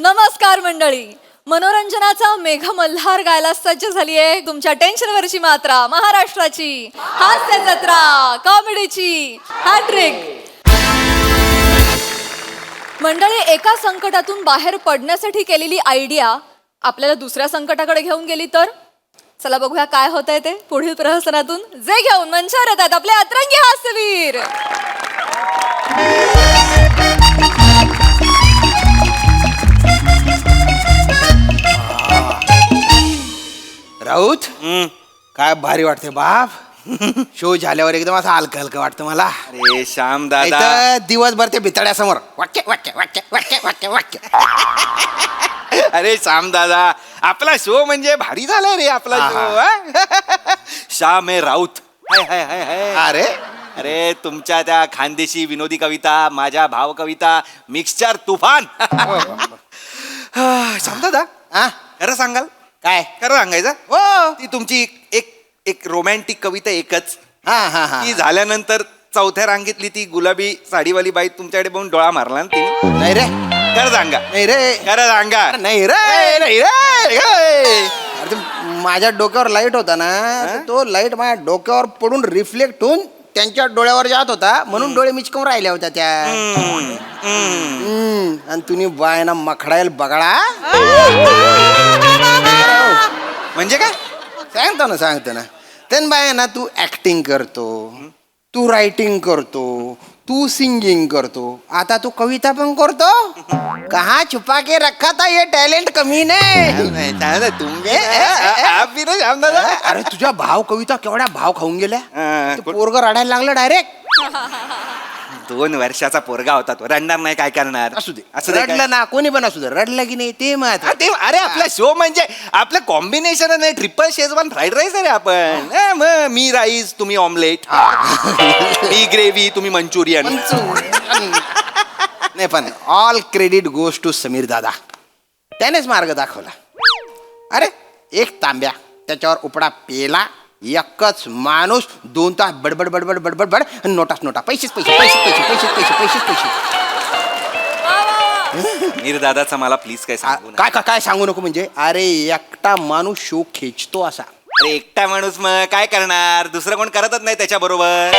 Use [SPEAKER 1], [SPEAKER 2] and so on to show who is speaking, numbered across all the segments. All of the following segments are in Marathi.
[SPEAKER 1] नमस्कार मंडळी, मनोरंजनाचा मेघमल्हार गायला सज्ज झाली आहे तुमच्या टेन्शनवरची मात्रा, महाराष्ट्राची हास्य जत्रा, कॉमेडीची हॅट्रिक. मंडळी, एका संकटातून बाहेर पडण्यासाठी केलेली आयडिया आपल्याला दुसऱ्या संकटाकडे घेऊन गेली तर चला बघूया काय होतंय ते पुढील प्रहसनातून. जे घेऊन मंचावर येतात आपले अतरंगी हास्यवीर.
[SPEAKER 2] राऊत काय भारी वाटते बाप. शो झाल्यावर एकदम असं हलकं हलकं वाटतं मला.
[SPEAKER 3] अरे श्याम दादा,
[SPEAKER 2] इथं दिवसभर ते भितड्यासमोर वाक्य वाक्य वाक्य वाक्य वाक्य वाक्य.
[SPEAKER 3] अरे श्याम दादा, आपला शो म्हणजे भारी झालाय रे आपला शो. श्याम हे राऊत. हाय हाय हाय हाय.
[SPEAKER 2] अरे
[SPEAKER 3] अरे तुमच्या त्या खानदेशी विनोदी कविता, माझ्या भाव कविता, मिक्सचर तुफान. श्याम दादा,
[SPEAKER 2] हा
[SPEAKER 3] खरं सांगाल?
[SPEAKER 2] काय
[SPEAKER 3] खरं सांगायचं?
[SPEAKER 2] हो
[SPEAKER 3] ती तुमची एक एक रोमॅन्टिक कविता एकच,
[SPEAKER 2] हा हा हा
[SPEAKER 3] ती झाल्यानंतर चौथ्या रांगेतली ती गुलाबी साडीवाली बाई तुमच्याकडे बघून डोळा मारला ना तिने.
[SPEAKER 2] नाही रे
[SPEAKER 3] खरं सांगा,
[SPEAKER 2] नाही रे
[SPEAKER 3] खरं सांगा.
[SPEAKER 2] नाही रे नाही रे. अरे ते माझ्या डोक्यावर लाईट होता ना, तर तो लाईट माझ्या डोक्यावर पडून रिफ्लेक्ट होऊन त्यांच्या डोळ्यावर जात होता, म्हणून डोळे मिचकून राहिल्या होत्या त्या. आणि तुम्ही बायना मखडायला बघा.
[SPEAKER 3] म्हणजे काय?
[SPEAKER 2] सांगतो ना त्यान बायना तू ऍक्टिंग करतो, तू रायटिंग करतो, तू सिंगिंग करतो, आता तू कविता पण करतो. कहा छुपा के रखा था ये टॅलेंट कमी नाही. अरे तुझ्या भाव कविता केवढ्या भाव खाऊन गेल्या. पोरग रडायला लागलं डायरेक्ट.
[SPEAKER 3] 2 वर्षाचा पोरगा होता तो, रडणार नाही काय करणार.
[SPEAKER 2] असू दे
[SPEAKER 3] असू दे.
[SPEAKER 2] रडलं ना, कोणी पण असू दे, रडलं की नाही ते महत्व.
[SPEAKER 3] ते अरे आपला शो म्हणजे आपलं कॉम्बिनेशन नाही, ट्रिपल शेजवान फ्राईड राईस आहे रे आपण. मग मी राईस, तुम्ही ऑमलेट, मी ग्रेव्ही, तुम्ही मंचुरियन.
[SPEAKER 2] नाही पण all credit goes to Sameer दादा. त्यानेच मार्ग दाखवला. अरे एक तांब्या, त्याच्यावर उपडा पेला, एकच माणूस 2 तास बडबड बडबड बडबड बड, नोटाच नोटा, पैसेच पैसे पैसेच पैसे पैसेच पैसे पैसेच पैसे.
[SPEAKER 3] मीर दादाचा मला प्लीज काय सांगू नका.
[SPEAKER 2] काय काय काय सांगू नको म्हणजे. अरे एकटा माणूस शो खेचतो असा.
[SPEAKER 3] अरे एकटा माणूस मग काय करणार, दुसरं कोण करतच नाही त्याच्या बरोबर.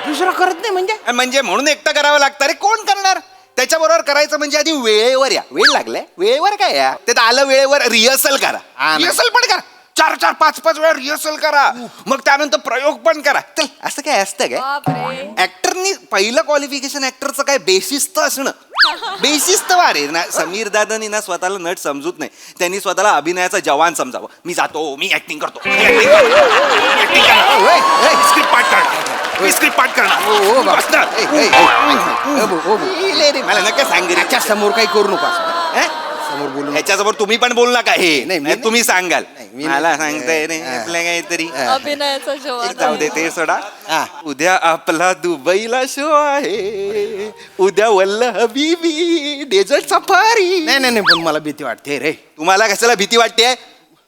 [SPEAKER 2] दुसरं करत नाही म्हणजे.
[SPEAKER 3] म्हणजे म्हणून एकटा करावं लागतं. अरे कोण करणार त्याच्या बरोबर? करायचं म्हणजे आधी वेळेवर या. वेळ लागलाय वेळेवर काय या, ते आलं वेळेवर. रिहर्सल करा,
[SPEAKER 2] हा ना.
[SPEAKER 3] रिहर्सल पण करा, 4-4, 5-5 वेळा रिहर्सल करा, मग त्यानंतर प्रयोग पण करा. चल असं काय असतं काय?
[SPEAKER 1] बापरे.
[SPEAKER 3] ऍक्टरनी पहिलं क्वालिफिकेशन ऍक्टरचं काय बेशिस्त असणं. बेशिस्त वारे ना. समीर दादानी ना स्वतःला नट समजूत नाही, त्यांनी स्वतःला अभिनयाचा जवान समजावं. मी जातो, मी ऍक्टिंग करतो, स्क्रिप्ट पाठ करणार, मी स्क्रिप्ट पाठ करणार. मला नका सांग,
[SPEAKER 2] त्याच्या समोर काही करू नका समोर बोलू.
[SPEAKER 3] ह्याच्यासमोर तुम्ही पण बोल नका. हे
[SPEAKER 2] नाही, मी
[SPEAKER 3] नाही, तुम्ही सांगाल.
[SPEAKER 2] मी
[SPEAKER 3] मला
[SPEAKER 2] नाही.
[SPEAKER 3] सांगताय नाही आपल्या काहीतरी.
[SPEAKER 1] अभिनयाचा जवान.
[SPEAKER 3] जाऊ दे ते सोडा.
[SPEAKER 2] हा.
[SPEAKER 3] उद्या आपला दुबईला शो आहे, उद्या वल्ल हबीबी डेझर्ट सफारी.
[SPEAKER 2] नाही नाही नाही, पण मला भीती वाटते रे.
[SPEAKER 3] तुम्हाला कशाला भीती वाटते?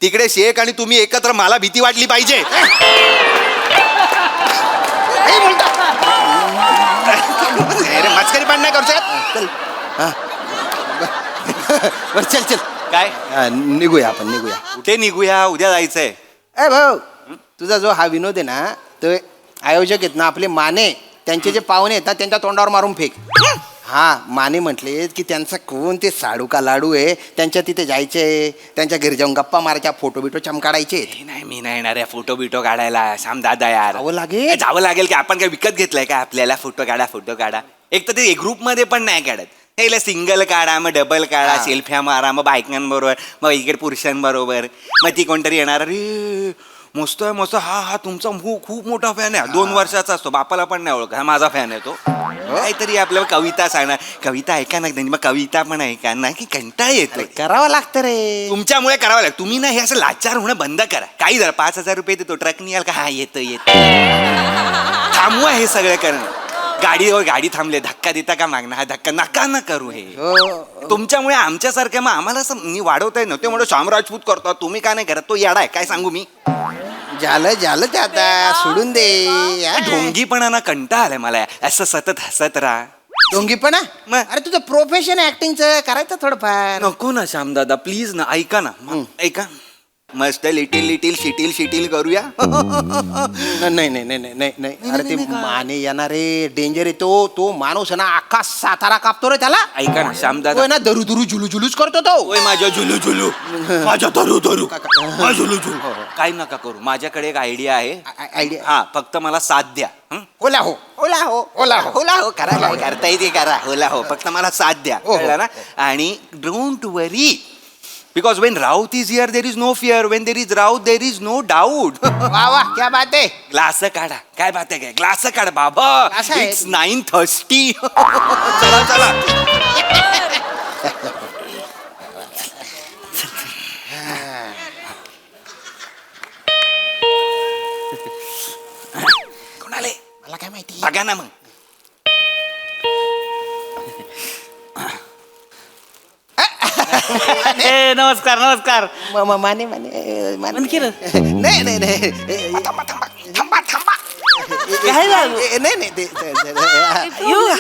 [SPEAKER 3] तिकडे शेख आणि तुम्ही एकत्र, मला भीती वाटली पाहिजे. अरे मस्करी पण नाही करू शकत.
[SPEAKER 2] चल हा. बरं चल चल
[SPEAKER 3] काय
[SPEAKER 2] निघूया आपण निघूया.
[SPEAKER 3] कुठे निघूया? उद्या जायचंय.
[SPEAKER 2] ए भाऊ, तुझा जो हा विनोद आहे ना, तो आयोजक आहेत ना आपले माने, त्यांचे जे पाहुणे आहेत ना त्यांच्या तोंडावर मारून फेक. हा, माने म्हटले की त्यांचा कोण ते साडू का लाडू आहे, त्यांच्या तिथे जायचे, त्यांच्या घरी जाऊन गप्पा मारायच्या, फोटो बिटो चमकाडायचे.
[SPEAKER 3] नाही मी नाही येणार आहे फोटो बिटो काढायला. श्याम दादा यार,
[SPEAKER 2] जावं लागेल.
[SPEAKER 3] जावं लागेल की आपण काय विकत घेतलंय का आपल्याला? फोटो काढा. एक तर ते ग्रुप मध्ये पण नाही काढत. हे सिंगल काढा, मग डबल काढा, सेल्फ्या मारा, मग बायकांबरोबर, मग इकडे पुरुषांबरोबर, मग ती कोणतरी येणार. अरे मस्त आहे मस्त, हा तुमचा खूप मोठा फॅन आहे, 2 वर्षाचा असतो, बापाला पण नाही ओळख, हा माझा फॅन आहे तो. काहीतरी आपल्याला कविता सांगणार, कविता ऐका ना त्यांनी, मग कविता पण ऐका ना, की कंटाळा येतो.
[SPEAKER 2] करावं लागतं रे.
[SPEAKER 3] तुमच्यामुळे करावं लागतं. तुम्ही ना हे असं लाचार होणं बंद करा. काही जरा 5,000 रुपये देतो, ट्रक निघाल का? हा येतं थांबवा हे सगळं करणं. गाडी थांबले, धक्का देता का मागणं? हा धक्का नका ना करू. हे तुमच्यामुळे आमच्यासारख्या, मग आम्हाला असं वाढवता येत नव्हते म्हणून श्याम राजपूत करतो, तुम्ही का नाही करत? तो येडा आहे काय सांगू मी.
[SPEAKER 2] झालं ते आता सोडून दे.
[SPEAKER 3] ढोंगीपणा ना कंटाळा आलाय मला. असं सतत हसत राहा,
[SPEAKER 2] ढोंगीपणा
[SPEAKER 3] मग?
[SPEAKER 2] अरे तुझं प्रोफेशन ऍक्टिंगचं करायचं थोडंफार.
[SPEAKER 3] नको ना श्यामदादा प्लीज ना ऐका ना ऐका मस्त लिटिल लिटिल शिटिल शिटिल करूया
[SPEAKER 2] नाही नाही नाही नाही नाही नाही अरे ते माने येणारे डेंजर आहे तो माणूस आहे ना अख्खा सातारा कापतो रे त्याला.
[SPEAKER 3] ऐका ना श्यामदादा
[SPEAKER 2] तो ना दरू दरू जुलू जुलूच करतो तो.
[SPEAKER 3] ओय माझ्या झुलू झुलू माझ्या धरू धरू माझ्या झुलू झुलू काय नका करू माझ्याकडे एक आयडिया आहे
[SPEAKER 2] आयडिया
[SPEAKER 3] हा फक्त मला साथ द्या हं?
[SPEAKER 2] ओला हो
[SPEAKER 3] होला हो
[SPEAKER 2] ओला हो
[SPEAKER 3] होला हो करा काय करता येते करा होला हो फक्त मला साथ द्या
[SPEAKER 2] हो, हो.
[SPEAKER 3] कळलं ना आणि don't worry because when Raut is here there is no fear when there is Raut there is no doubt
[SPEAKER 2] वा वा क्या बात आहे.
[SPEAKER 3] ग्लास काढा काय बात आहे काय ग्लास काढा बाबा
[SPEAKER 2] Glass आहे.
[SPEAKER 3] इट्स 9:30 चला चला कोणाले
[SPEAKER 2] मला काय माहिती.
[SPEAKER 3] बघा ना मग
[SPEAKER 4] ए नमस्कार नमस्कार
[SPEAKER 2] माने माने
[SPEAKER 4] बंद केलं?
[SPEAKER 2] नाही नाही नाही
[SPEAKER 3] थांबा थांबा थांबा थांबा
[SPEAKER 4] काय झालं?
[SPEAKER 2] नाही नाही
[SPEAKER 4] येऊ का?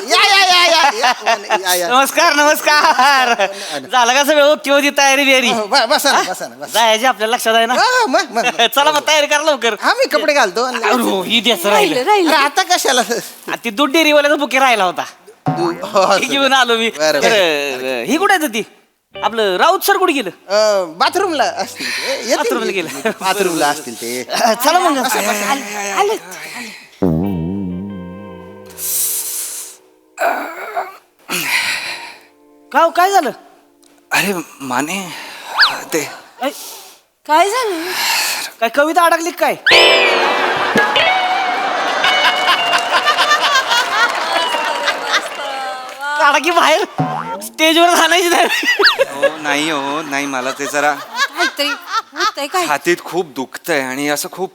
[SPEAKER 2] या
[SPEAKER 4] नमस्कार नमस्कार झालं का सगळं ओके होती तयारी बियारी
[SPEAKER 2] बसा ना बसा ना बसा.
[SPEAKER 4] जायची आपल्या लक्षात आहे ना
[SPEAKER 2] मग
[SPEAKER 4] चला मग तयारी करा लवकर
[SPEAKER 2] हा मी कपडे घालतो आणि
[SPEAKER 4] अहो, ही द्यायचं
[SPEAKER 1] राहिलं
[SPEAKER 4] राहिलं
[SPEAKER 1] राहिलं
[SPEAKER 2] अरे आता कशाला
[SPEAKER 4] आ, ती दूध डेअरीवाल्याचा बुके राहिला होता
[SPEAKER 2] हो,
[SPEAKER 4] हे घेऊन आलो मी
[SPEAKER 2] बरं,
[SPEAKER 4] बरं, ही कुठे आहे ती आपलं राऊत सर कुठे गेलं
[SPEAKER 2] बाथरूमला असतील ते. येतील
[SPEAKER 4] बाथरूमला
[SPEAKER 2] ते.
[SPEAKER 4] गेलं.
[SPEAKER 2] बाथरूमला असतील ते.
[SPEAKER 4] चला मग
[SPEAKER 1] आलं
[SPEAKER 4] काय झालं
[SPEAKER 3] अरे माने ते
[SPEAKER 4] ऐ,
[SPEAKER 1] काय झालं
[SPEAKER 4] काय कविता अडकली का काय काढा की बाहेर स्टेजवर घालायची नाही
[SPEAKER 3] हो नाही मला ते जरा
[SPEAKER 1] काहीतरी होतंय काय
[SPEAKER 3] छातीत खूप दुखतंय आणि असं खूप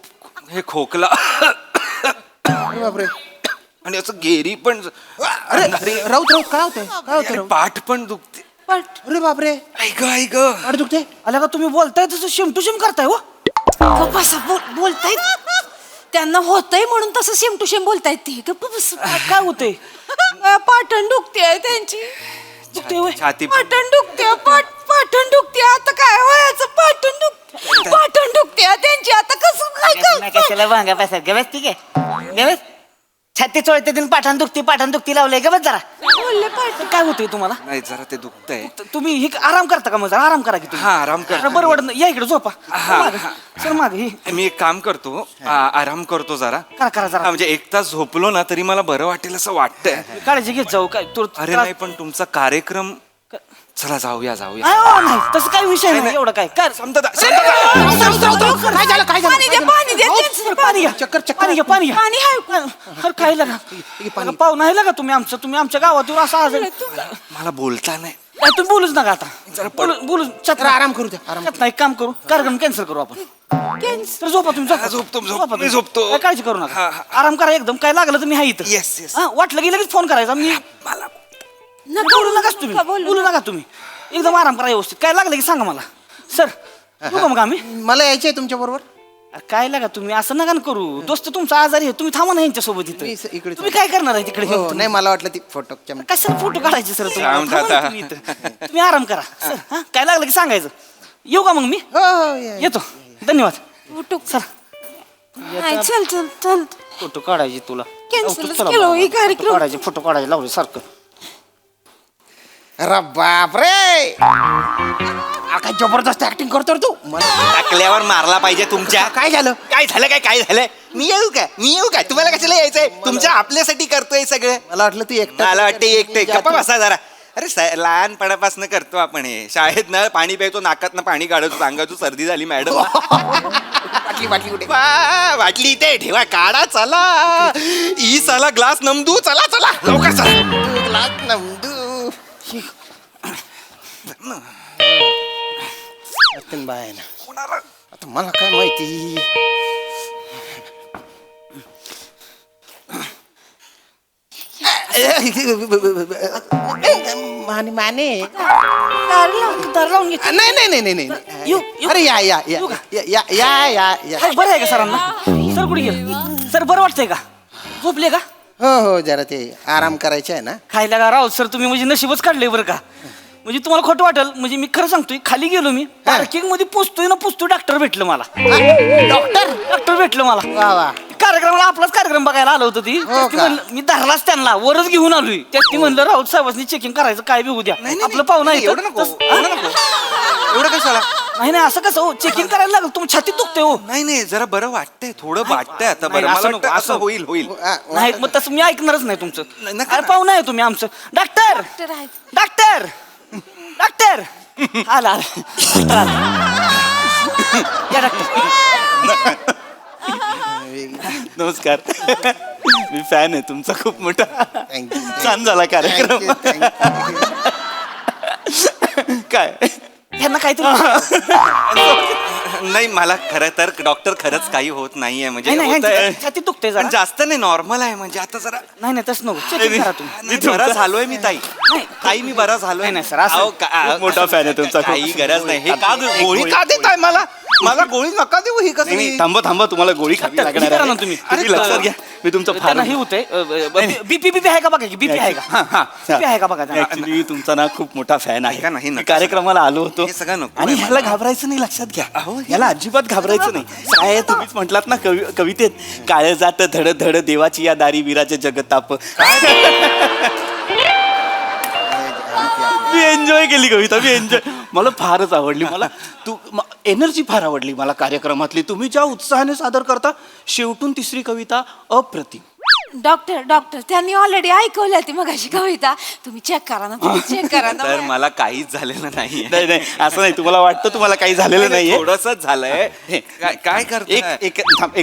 [SPEAKER 3] हे खोकला
[SPEAKER 2] अरे बापरे.
[SPEAKER 3] आणि असं गेरी पण
[SPEAKER 2] अरे राऊत राऊत काय होतंय काय होतं
[SPEAKER 3] आणि
[SPEAKER 2] राऊत?
[SPEAKER 3] पाठ पण दुखते
[SPEAKER 1] पण
[SPEAKER 2] अरे बापरे
[SPEAKER 3] ऐक ऐक
[SPEAKER 2] अरे दुखते.
[SPEAKER 4] आला का तुम्ही बोलताय तसं शेम टू शेम करताय हो
[SPEAKER 1] गप्प बसा, बोलतायत त्यांना होतंय म्हणून तसं सेम टू सेम बोलतायत ते गप्प बस.
[SPEAKER 4] काय होतंय
[SPEAKER 1] पाटण दुखते त्यांची
[SPEAKER 4] दुखते होय?
[SPEAKER 3] छाती
[SPEAKER 1] पाटण दुखते पाटण दुखते आता काय व्हायचं पाटण दुखते त्यांची आता कसं काय
[SPEAKER 4] कशाला वांगा पैसा गवस ठीक आहे गवस छाती चोळते दिन पाठाण दुखती लावलंय गवस जरा
[SPEAKER 1] बोलले पाटण
[SPEAKER 4] काय होतंय तुम्हाला
[SPEAKER 3] नाही जरा ते दुखतंय
[SPEAKER 4] तुम्ही हे आराम करता का मग जरा आराम करा की तुम्ही
[SPEAKER 3] हा आराम कर
[SPEAKER 4] अरे बरं वाटत नाही. या इकडे झोपा
[SPEAKER 3] हा,
[SPEAKER 4] मागं.
[SPEAKER 3] हा.
[SPEAKER 4] सर माग ही
[SPEAKER 3] मी एक काम करतो आराम करतो जरा
[SPEAKER 4] करा
[SPEAKER 3] हा,
[SPEAKER 4] जरा
[SPEAKER 3] म्हणजे एक तास झोपलो ना तरी मला बरं वाटेल असं वाटतंय
[SPEAKER 4] काळजी घेत जाऊ काय तू
[SPEAKER 3] अरे नाही पण तुमचा कार्यक्रम चला जाऊया
[SPEAKER 4] नाही तसं काही विषय नाही एवढं काय काय
[SPEAKER 2] काय झालं काय
[SPEAKER 1] पाणी द्या, पाणी द्या,
[SPEAKER 2] राऊत,
[SPEAKER 1] तेच.
[SPEAKER 4] पाणी घ्या
[SPEAKER 2] चक्कर
[SPEAKER 4] पाणी घ्या पाणी घ्या
[SPEAKER 1] पाणी आहे
[SPEAKER 4] अरे काय लागा पाहुणा आहे लागा तुम्ही आमच्या गावातून असं आज
[SPEAKER 3] मला बोलता नाही
[SPEAKER 4] तुम्ही बोलूच नका आता बोलूच
[SPEAKER 2] जरा आराम करू द्या आराम.
[SPEAKER 4] नाही काम करू कार्यक्रम कॅन्सल करू आपण तर झोपा तुम्ही झोपा.
[SPEAKER 3] झोपतो,
[SPEAKER 4] झोपा तुम्ही.
[SPEAKER 3] मी झोपतो.
[SPEAKER 4] काय काळजी करू
[SPEAKER 3] हा,
[SPEAKER 4] नका
[SPEAKER 3] हा.
[SPEAKER 4] आराम करा एकदम काय लागलं तर मी आहे इथं
[SPEAKER 3] Yes, yes.
[SPEAKER 4] हा, वाटलं की लगेच फोन करायचा मी
[SPEAKER 3] मला
[SPEAKER 4] बोलू नकाच तुम्ही बोलू नका तुम्ही एकदम आराम करा व्यवस्थित काय लागलं की सांगा मला सर येऊ का मग आम्ही
[SPEAKER 2] मला यायचंय तुमच्या बरोबर.
[SPEAKER 4] अरे काय लागा तुम्ही असं नका ना करू दोस्त तुमचा आजारी आहे तुम्ही थांबा ना यांच्यासोबत
[SPEAKER 2] मी
[SPEAKER 4] इथं
[SPEAKER 2] इकडे
[SPEAKER 4] तुम्ही काय करणार आहे तिकडे
[SPEAKER 2] हो नाही मला वाटलं ती फोटो
[SPEAKER 4] कशाला फोटो काढायचे सर
[SPEAKER 3] शांत आता.
[SPEAKER 4] तुम्ही आराम करा सर हा काय लागलं की सांगायचं येऊ का मग मी
[SPEAKER 2] हो हो या.
[SPEAKER 4] येतो धन्यवाद
[SPEAKER 1] फोटो
[SPEAKER 4] सर
[SPEAKER 1] नाही चल
[SPEAKER 4] फोटो काढायचे तुला
[SPEAKER 1] कॅन्सलच
[SPEAKER 4] चला
[SPEAKER 1] केलं
[SPEAKER 4] बाबा,
[SPEAKER 1] हे कार्यक्रम.
[SPEAKER 4] फोटो काढायचे लावले सारखं
[SPEAKER 2] अरे बापरे काय जबरदस्त ऍक्टिंग करतो रे तू. मला
[SPEAKER 3] टाकल्यावर मारला पाहिजे तुमच्या
[SPEAKER 2] काय झालं
[SPEAKER 3] काय झालं मी येऊ का तुम्हाला कशाला यायचंय तुमच्या आपल्यासाठी करतोय सगळं
[SPEAKER 2] मला वाटलं तू एकटा
[SPEAKER 3] मला वाटतं एकटे गप्पा बसा जरा अरे लहानपणापासून करतो आपण हे शाळेत न पाणी प्यायचो नाकात पाणी काढतो सांगायचो सर्दी झाली मॅडम
[SPEAKER 2] बाटली कुठे
[SPEAKER 3] वाटली इथे ठेवा काढा चला चला ग्लास नमदू चला लवकर चला
[SPEAKER 2] नमदू बाय ना आता मला काय माहिती माने माने
[SPEAKER 4] दार लावून घे
[SPEAKER 2] नाही नाही नाही नाही नाही
[SPEAKER 4] येऊ
[SPEAKER 2] अरे या या या या या या या
[SPEAKER 4] बरं आहे का सरांना सर कुठे गेले सर बरं वाटतंय का झोपले का
[SPEAKER 2] हो हो जरा ते आराम करायचे आहे ना.
[SPEAKER 4] खायला का राव सर तुम्ही म्हणजे नशीबच काढले बरं का. म्हणजे तुम्हाला खोटं वाटेल म्हणजे मी खरं सांगतोय खाली गेलो मी पार्किंग मध्ये पोचतोय डॉक्टर भेटलं मला. डॉक्टर भेटलं मला.
[SPEAKER 2] वा वा.
[SPEAKER 4] कार्यक्रमाला आपलाच कार्यक्रम बघायला आलं होतं ती.
[SPEAKER 2] हो
[SPEAKER 4] ती
[SPEAKER 2] का?
[SPEAKER 4] म्हणलं मी धरलाच त्यांना वरच घेऊन आलोय त्यात ती म्हणलं राऊत साहेबांनी चेकिंग करायचं काय बी उद्या आपलं पाहुणा आहे
[SPEAKER 3] एवढं नको एवढं नको एवढं कशाला.
[SPEAKER 4] नाही नाही असं कसं हो चेकिंग करायला लागलं तुम्ही छातीत दुखते हो.
[SPEAKER 3] नाही जरा बरं वाटतंय थोडं वाटतंय आता
[SPEAKER 4] नाही,
[SPEAKER 3] बरं
[SPEAKER 4] असं
[SPEAKER 3] मला
[SPEAKER 4] नको,
[SPEAKER 3] वाटतं
[SPEAKER 4] असं
[SPEAKER 3] असं होईल होईल.
[SPEAKER 4] नाही मग तसं मी ऐकणारच नाही तुमचं.
[SPEAKER 3] नका
[SPEAKER 4] अरे
[SPEAKER 3] ना.
[SPEAKER 4] पाहुणा आहे तुम्ही आमचं. डॉक्टर डॉक्टर डॉक्टर आला आला. या डॉक्टर.
[SPEAKER 5] नमस्कार. मी फॅन आहे तुमचा खूप मोठा.
[SPEAKER 2] Thank you.
[SPEAKER 5] छान झाला कार्यक्रम.
[SPEAKER 2] Thank you, thank you.
[SPEAKER 5] काय
[SPEAKER 4] यांना काहीतरी
[SPEAKER 3] नाही मला खरं तर डॉक्टर खरंच काही होत नाहीये म्हणजे
[SPEAKER 4] नाही
[SPEAKER 3] होतंय.
[SPEAKER 4] नाही छातीत दुखते
[SPEAKER 3] पण
[SPEAKER 4] जरा.
[SPEAKER 3] जास्त नाही नॉर्मल आहे म्हणजे आता जरा
[SPEAKER 4] नाही नाही तसं नको चेकिंग करा तुम्ही.
[SPEAKER 3] नाही, बरा झालोय मी ताई.
[SPEAKER 4] नाही.
[SPEAKER 3] ताई मी बरा झालोय.
[SPEAKER 4] नाही, नाही, सर, असं-
[SPEAKER 3] अहो,
[SPEAKER 5] खूप मोठा fan आहे तुमचा, खूप.
[SPEAKER 3] काही गरज नाही. हे का गोळी
[SPEAKER 5] गोळी
[SPEAKER 3] का देताय मला मला गोळी नका देऊ ही कसं
[SPEAKER 5] नाही थांबा तुम्हाला गोळी खावी
[SPEAKER 4] डॉक्टर,
[SPEAKER 5] लागणार
[SPEAKER 4] करा
[SPEAKER 5] आहे.
[SPEAKER 4] ना तुम्ही.
[SPEAKER 5] तुम्ही लक्षात घ्या मी तुमचं फार
[SPEAKER 4] त्यांना हे होतंय बीपी आहे का बघा की बीपी आहे का बीपी आहे का बघा त्यांना.
[SPEAKER 5] ऍक्च्युली तुमचा ना खूप मोठा फॅन आहे.
[SPEAKER 3] ऐका ना, हे
[SPEAKER 5] मी
[SPEAKER 3] नका.
[SPEAKER 5] कार्यक्रमाला आलो होतो
[SPEAKER 3] हे सगळं नको
[SPEAKER 5] आणि
[SPEAKER 3] आहे
[SPEAKER 5] ह्याला
[SPEAKER 3] मला.
[SPEAKER 5] घाबरायचं नाही लक्षात घ्या. याला अजिबात घाबरायचं नाही. काय तुम्हीच म्हटलात ना कवितेत काळ जात धड धड देवाची या दारी विराचे जगताप. मी एन्जॉय केली कविता. मी एन्जॉय मला फारच आवडली. मला तू एनर्जी फार आवडली मला कार्यक्रमातली. तुम्ही ज्या उत्साहाने सादर करता शेवटून तिसरी कविता अप्रतिम.
[SPEAKER 6] डॉक्टर त्यांनी ऑलरेडी ऐकवली ती मगाशी कविता. तुम्ही चेक करा ना चेक करा ना.
[SPEAKER 3] तर मला काहीच झालेलं नाहीये.
[SPEAKER 5] नाही असं नाही. तुम्हाला वाटतं तुम्हाला काही झालेलं नाहीये.
[SPEAKER 3] थोडंसंच झालंय.
[SPEAKER 5] हे,
[SPEAKER 3] काय करताय?
[SPEAKER 5] एक थांब,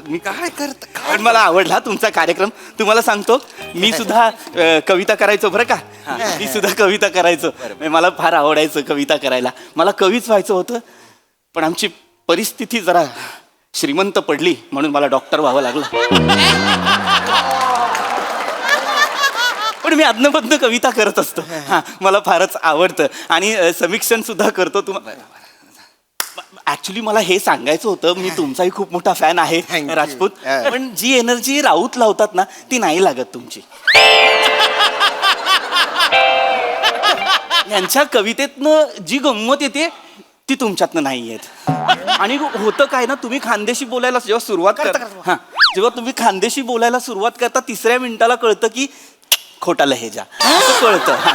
[SPEAKER 5] मी
[SPEAKER 3] काय करत
[SPEAKER 5] पण मला आवडला तुमचा कार्यक्रम. तुम्हाला सांगतो मी सुद्धा कविता करायचो बरं का. मी सुद्धा कविता करायचो. मला फार आवडायचं कविता करायला. मला कवीच व्हायचं होतं पण आमची परिस्थिती जरा श्रीमंत पडली म्हणून मला डॉक्टर व्हावं लागलं. पण मी अदनमधनं कविता करत असतो. हा मला फारच आवडतं आणि समीक्षण सुद्धा करतो. ऍक्च्युली मला हे सांगायचं होतं मी तुमचाही खूप मोठा फॅन आहे
[SPEAKER 2] Thank you.
[SPEAKER 5] राजपूत.
[SPEAKER 2] Yeah.
[SPEAKER 5] पण जी एनर्जी राऊत लावतात ना ती नाही लागत तुमची. यांच्या कवितेतनं जी गंमत येते ती तुमच्यातनं नाही येत. आणि होतं काय ना तुम्ही खानदेशी बोलायला जेव्हा सुरुवात करता हा जेव्हा तुम्ही खानदेशी बोलायला सुरुवात करता तिसऱ्या मिनिटाला कळतं की खोटा लहेजा असं कळतं. हा.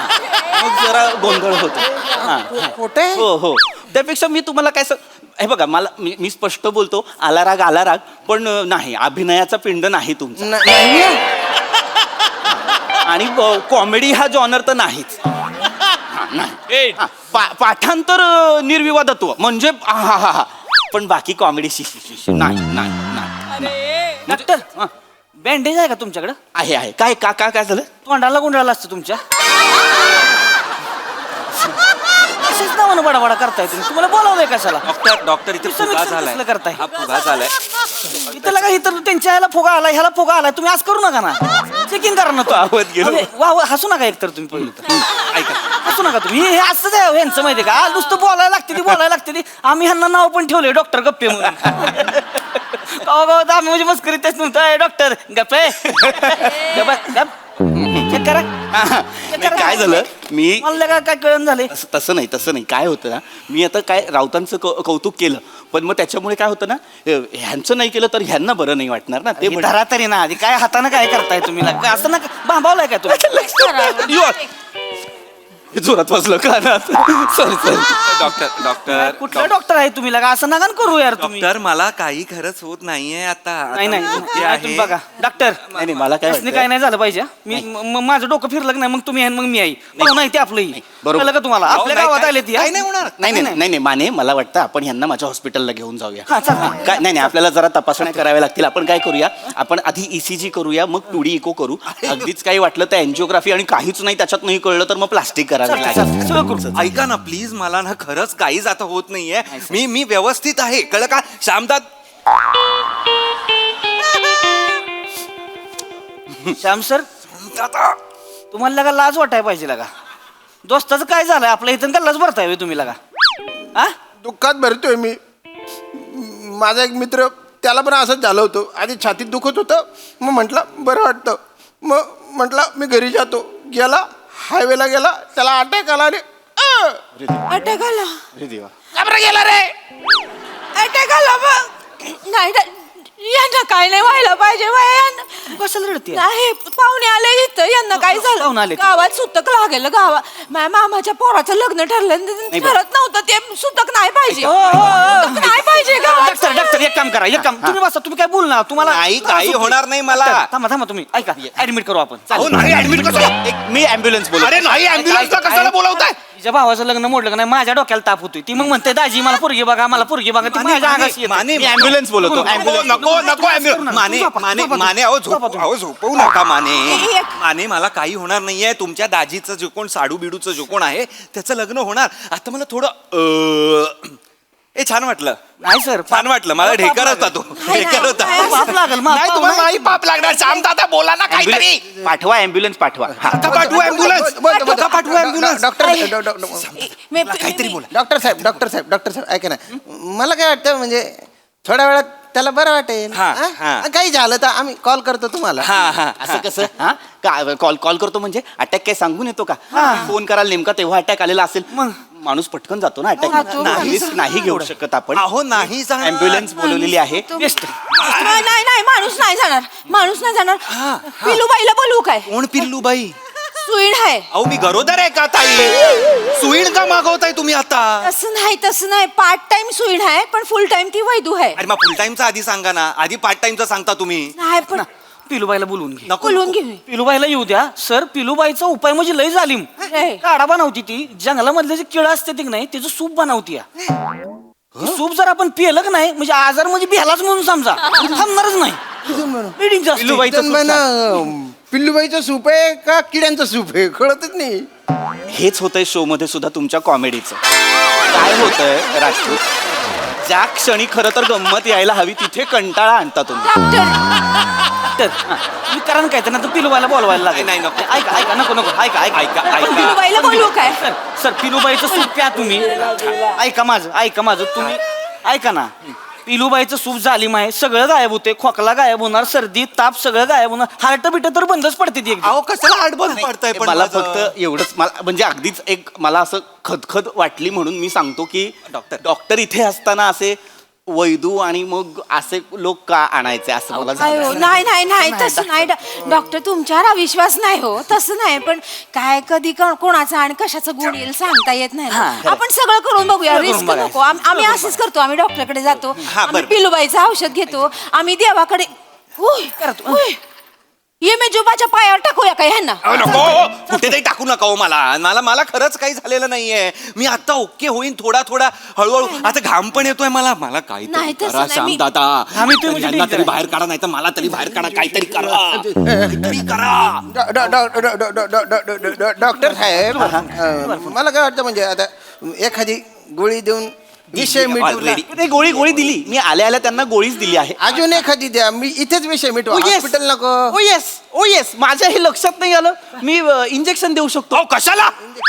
[SPEAKER 5] मग जरा गोंधळ होतो. हा, हा.
[SPEAKER 2] खोटं?
[SPEAKER 5] हो त्यापेक्षा मी तुम्हाला काय हे बघा मला मी स्पष्ट बोलतो आला राग पण नाही अभिनयाचा पिंड नाही तुमचा.
[SPEAKER 2] नाही
[SPEAKER 5] आणि कॉमेडी हा जॉनर तर नाहीच. हा, नाही. हा, पाठांतर निर्विवादत्व म्हणजे हा पण बाकी कॉमेडी नाही.
[SPEAKER 4] डॉक्टर बँडेज आहे का तुमच्याकडे.
[SPEAKER 5] आहे काय झालं.
[SPEAKER 4] तोंडाला गुंडाळला असतं तुमच्या. असेच नावानं बडाबडा करताय तुम्ही. तुम्हाला बोलावलंय कशाला.
[SPEAKER 3] डॉक्टर इथे
[SPEAKER 4] तुम्ही
[SPEAKER 3] फुगा
[SPEAKER 4] समीक्षण
[SPEAKER 3] झालाय.
[SPEAKER 4] कसलं करताय?
[SPEAKER 3] हा फुगा झालाय.
[SPEAKER 4] इथं लगा इथं त्यांच्या ह्याला फुगा आलाय ह्याला फुगा आलाय. तुम्ही आज करू नका ना चेकिंग करा ना.
[SPEAKER 5] वावत गेलो.
[SPEAKER 4] वा हसू नका एकतर तुम्ही पहिलं तर. ऐका हसू नका तुम्ही. हे असंच आहे ह्यांचं माहिती का नुसतं बोलायला लागते ती. आम्ही ह्यांना नाव पण ठेवले डॉक्टर गप्पे म्हणून. गावात आम्ही म्हणजे मस्करी तेच म्हणतो डॉक्टर गप्पे गप चेक करा.
[SPEAKER 5] नाही, काय झालं मी
[SPEAKER 4] मला काय कळण झाले.
[SPEAKER 5] तसं नाही काय होतं ना मी आता काय राऊतांचं कौतुक केलं पण मग त्याच्यामुळे काय होतं ना ह्यांचं नाही केलं तर ह्यांना बरं नाही वाटणार ना. ते
[SPEAKER 4] ते धरा तरी ना आधी काय हाताने काय करताय तुम्ही असं ना बांबावलाय काय तुम्ही.
[SPEAKER 5] जोरात वाजलं का ना. सॉरी
[SPEAKER 3] डॉक्टर
[SPEAKER 4] कुठला डॉक्टर आहे तुम्ही लगा असं नका करू यार तुम्ही.
[SPEAKER 3] डॉक्टर मला काही खरंच होत नाहीये आता.
[SPEAKER 4] नाही
[SPEAKER 3] आता
[SPEAKER 4] नाही
[SPEAKER 3] ते
[SPEAKER 4] नाही,
[SPEAKER 3] आहे.
[SPEAKER 4] तुम्ही बघा डॉक्टर
[SPEAKER 5] नाही मला काय
[SPEAKER 4] त्यासनी
[SPEAKER 5] वाटतं,
[SPEAKER 4] काय नाही झालं पाहिजे. माझं डोकं फिरलं नाही मग तुम्ही आहे मग मी आई नाही ते आपलं
[SPEAKER 5] बरोबर.
[SPEAKER 4] का तुम्हाला आपल्या
[SPEAKER 3] नाही,
[SPEAKER 4] गावात
[SPEAKER 3] काय-
[SPEAKER 4] आले ती
[SPEAKER 3] काही नाही होणार.
[SPEAKER 5] नाही माने मला वाटतं आपण ह्यांना माझ्या हॉस्पिटलला घेऊन जाऊया.
[SPEAKER 4] हा, चालेल.
[SPEAKER 5] हा, काय नाही आपल्याला जरा तपासण्या कराव्या लागतील. आपण काय करूया आपण आधी ECG करूया मग 2D इको करू. अगदीच काही वाटलं तर एन्जिओग्राफी आणि काहीच नाही त्याच्यात नाही कळलं तर मग प्लास्टिक करावं लागेल.
[SPEAKER 4] सगळं करू.
[SPEAKER 3] ऐका ना प्लीज मला ना खरंच काहीच आता होत नाहीये. मी व्यवस्थित आहे कळलं का. श्यामदाद
[SPEAKER 4] श्याम सर तुम्हाला लगा लाज वाटाय पाहिजे लगा. दोस्ताचं काय झालंय आपल्या इथं गल्लाच भरताय तुम्ही लगा. हा
[SPEAKER 2] दुःखात भरतोय मी. माझा एक मित्र त्याला पण असंच झालं होतं. आधी छातीत दुखत होतं मग म्हटलं बरं वाटतं मग म्हटलं मी घरी जातो. गेला हायवेला गेला, त्याला अटॅक आला रे.
[SPEAKER 6] अटॅक आला
[SPEAKER 5] अरे देवा.
[SPEAKER 2] घाबरा गेला रे.
[SPEAKER 6] अटॅक आला मग नाही यांना काय नाही व्हायला पाहिजे
[SPEAKER 4] कशाला रडते
[SPEAKER 6] नाही पाहुणे आले इथं यांना काय
[SPEAKER 4] पाहुणे
[SPEAKER 6] झालं
[SPEAKER 4] आले.
[SPEAKER 6] गावात सुतक लागेल गावात माझ्या मामाच्या पोराचं लग्न ठरलं आणि ठरत नव्हतं ते सुतक नाही पाहिजे सुतक नाही पाहिजे गावात
[SPEAKER 4] डॉक्टर डॉक्टर एक काम करा, एक काम तुम्ही बसा, तुम्ही काय बोल ना तुम्हाला
[SPEAKER 3] नाही, काही होणार नाही मला.
[SPEAKER 4] डॉक्टर, थांबा तुम्ही ऐका ऍडमिट करू आपण
[SPEAKER 5] अहो नाही ऍडमिट कसं
[SPEAKER 3] एक मी ऍम्ब्युलन्स बोलतो.
[SPEAKER 5] अरे नाही ऍम्ब्युलन्सला कशाला बोलावताय?
[SPEAKER 4] तिच्या भावाचं लग्न मोडलं का नाही माझ्या डोक्याला ताप होतोय. ती मग म्हणते दाजी मला पोरगी बघा, मला पोरगी बघा. ती माझ्या अंगाशी येते.
[SPEAKER 3] माने मी ऍम्ब्युलन्स बोलतो.
[SPEAKER 4] नको,
[SPEAKER 3] ऍम्ब्युलन्स
[SPEAKER 5] नको नको ambulance.
[SPEAKER 3] माने माने माने अहो झोपवू नका माने. माने मला काही होणार नाहीये. तुमच्या दाजीचं जो कोण साडू बिडूचं जो कोण आहे त्याचं लग्न होणार. आता मला थोडं ए छान वाटलं.
[SPEAKER 4] नाही सर
[SPEAKER 3] छान वाटलं मला. ढेकर होता तो, ढेकर होता.
[SPEAKER 4] पाप लागल
[SPEAKER 5] नाही तुम्हाला नाही पाप लागणार. शांतता बोला ना काहीतरी.
[SPEAKER 3] पाठवा ऍम्ब्युलन्स पाठवा.
[SPEAKER 5] आता पाठवू ambulance.
[SPEAKER 3] आता पाठवू ambulance.
[SPEAKER 2] काहीतरी बोला. डॉक्टर साहेब ऐका ना, मला काय वाटतं म्हणजे थोड्या वेळात त्याला बरं वाटेल.
[SPEAKER 3] हा,
[SPEAKER 2] हा?
[SPEAKER 3] हा.
[SPEAKER 2] काही झालं तर आम्ही कॉल करतो तुम्हाला.
[SPEAKER 5] असं कसं हा काय कॉल करतो म्हणजे अटॅक काय सांगून येतो का? फोन करायला नेमका तेव्हा अटॅक आलेला असेल. मग माणूस पटकन जातो ना अटॅक. नाही घेऊ शकत आपण.
[SPEAKER 3] अहो नाही जाणार.
[SPEAKER 5] ऍम्ब्युलन्स बोलवलेली आहे.
[SPEAKER 6] नाही नाही नाही माणूस नाही जाणार पिलूबाईला बोलवू काय
[SPEAKER 3] कोण पिल्लूबाई?
[SPEAKER 6] सुईण आहे
[SPEAKER 3] अहो मी गरोदर आहे का ताई? सुईण का मागवताय तुम्ही आता?
[SPEAKER 6] तसं नाही पार्ट टाइम सुईण आहे पण फुल टाइम ती वैदू आहे
[SPEAKER 3] अरे मग फुल टाइमचा आधी सांगा ना. आधी पार्ट टाइमचा सांगता तुम्ही.
[SPEAKER 6] नाही पण
[SPEAKER 4] पिलूबाईला बोलवून घे.
[SPEAKER 3] नको
[SPEAKER 6] बोलवून
[SPEAKER 3] नको.
[SPEAKER 6] घे
[SPEAKER 4] पिलूबाईला येऊ द्या सर. पिलूबाईचा उपाय म्हणजे लय जालीम.
[SPEAKER 6] अरे.
[SPEAKER 4] काढा बनवती ती जंगलामधले जे किळ असते ती नाही त्याचं सूप बनवती. सूप जर आपण पिलं का नाही म्हणजे आजार म्हणजे बिहालाच म्हणून समजा थांबणारच नाही. Bleeding जास्त.
[SPEAKER 2] पिल्लूबाईचं पिल्लूबाईचं सूप आहे का किड्यांचं सूप आहे कळतच नाही.
[SPEAKER 5] हेच होतंय शो मध्ये सुद्धा तुमच्या कॉमेडीचं. काय होतंय राजपूत, ज्या क्षणी खरं तर गंमत यायला हवी तिथे कंटाळा आणता तुम्ही.
[SPEAKER 6] डॉक्टर
[SPEAKER 4] मी कारण काय तर पिलूबाईला बोलवायला लागेल.
[SPEAKER 3] नाही, नको.
[SPEAKER 4] ऐका नको ऐका
[SPEAKER 6] पण पिलूबाईला बोलवू काय
[SPEAKER 4] सर पिलूबाईचं सूप प्या तुम्ही. ऐका माझं तुम्ही ऐका ना. पिलूबाईचं सूप जालीम आहे. सगळं गायब होते. खोकला गायब होणार, सर्दी ताप सगळं गायब होणार. हार्ट बिट तर बंदच पडते ती एकदम.
[SPEAKER 3] अहो कशाला हार्ट बंद पडताय पण
[SPEAKER 5] मला
[SPEAKER 3] माझं?
[SPEAKER 5] फक्त एवढंच, मला म्हणजे अगदीच एक मला असं खदखद वाटली म्हणून मी सांगतो की डॉक्टर इथे असताना असे वैदू आणि मग असे लोक का आणायचे असं मला
[SPEAKER 6] अयो
[SPEAKER 5] झालं.
[SPEAKER 6] नाही तसं नाही डॉक्टर तुमच्यावर अविश्वास नाही हो तसं नाही पण काय कधी कोणाचा आणि कशाचं गुण येईल सांगता येत नाही ना. आपण सगळं करून बघूया
[SPEAKER 4] सगळं करून
[SPEAKER 6] रिस्क
[SPEAKER 4] बघायचं.
[SPEAKER 6] नको आम्ही असंच करतो. आम्ही डॉक्टरकडे जातो आम्ही
[SPEAKER 3] बरं.
[SPEAKER 6] पिलूबाईचं औषध घेतो आम्ही देवाकडे ये मेजोबाच्या पायावर टाकूया का ह्यांना
[SPEAKER 3] अहो, नको कुठेतरी टाकू नका हो मला खरंच काही झालेलं नाहीये. मी आता ओके होईन थोडा हळूहळू. आता घाम पण येतोय मला
[SPEAKER 6] नाही,
[SPEAKER 3] काहीतरी
[SPEAKER 6] तसं
[SPEAKER 3] करा
[SPEAKER 6] नाही.
[SPEAKER 3] श्याम दादा.
[SPEAKER 4] आम्ही तुम्ही
[SPEAKER 3] यांना
[SPEAKER 4] म्हणजे
[SPEAKER 3] तरी बाहेर काढा नाही तर मला तरी बाहेर काढा. काहीतरी करा
[SPEAKER 2] डॉक्टर साहेब मला काय वाटतं म्हणजे आता एखादी गोळी देऊन विषय मिटवला.
[SPEAKER 3] Already.
[SPEAKER 5] ते गोळी दिली मी आल्या त्यांना गोळीच दिली आहे.
[SPEAKER 2] अजून एखादी द्या मी इथेच विषय मिटवा. हॉस्पिटल नको.
[SPEAKER 5] ओ येस माझ्या हे लक्षात नाही आलं. मी इंजेक्शन देऊ शकतो.
[SPEAKER 3] अहो कशाला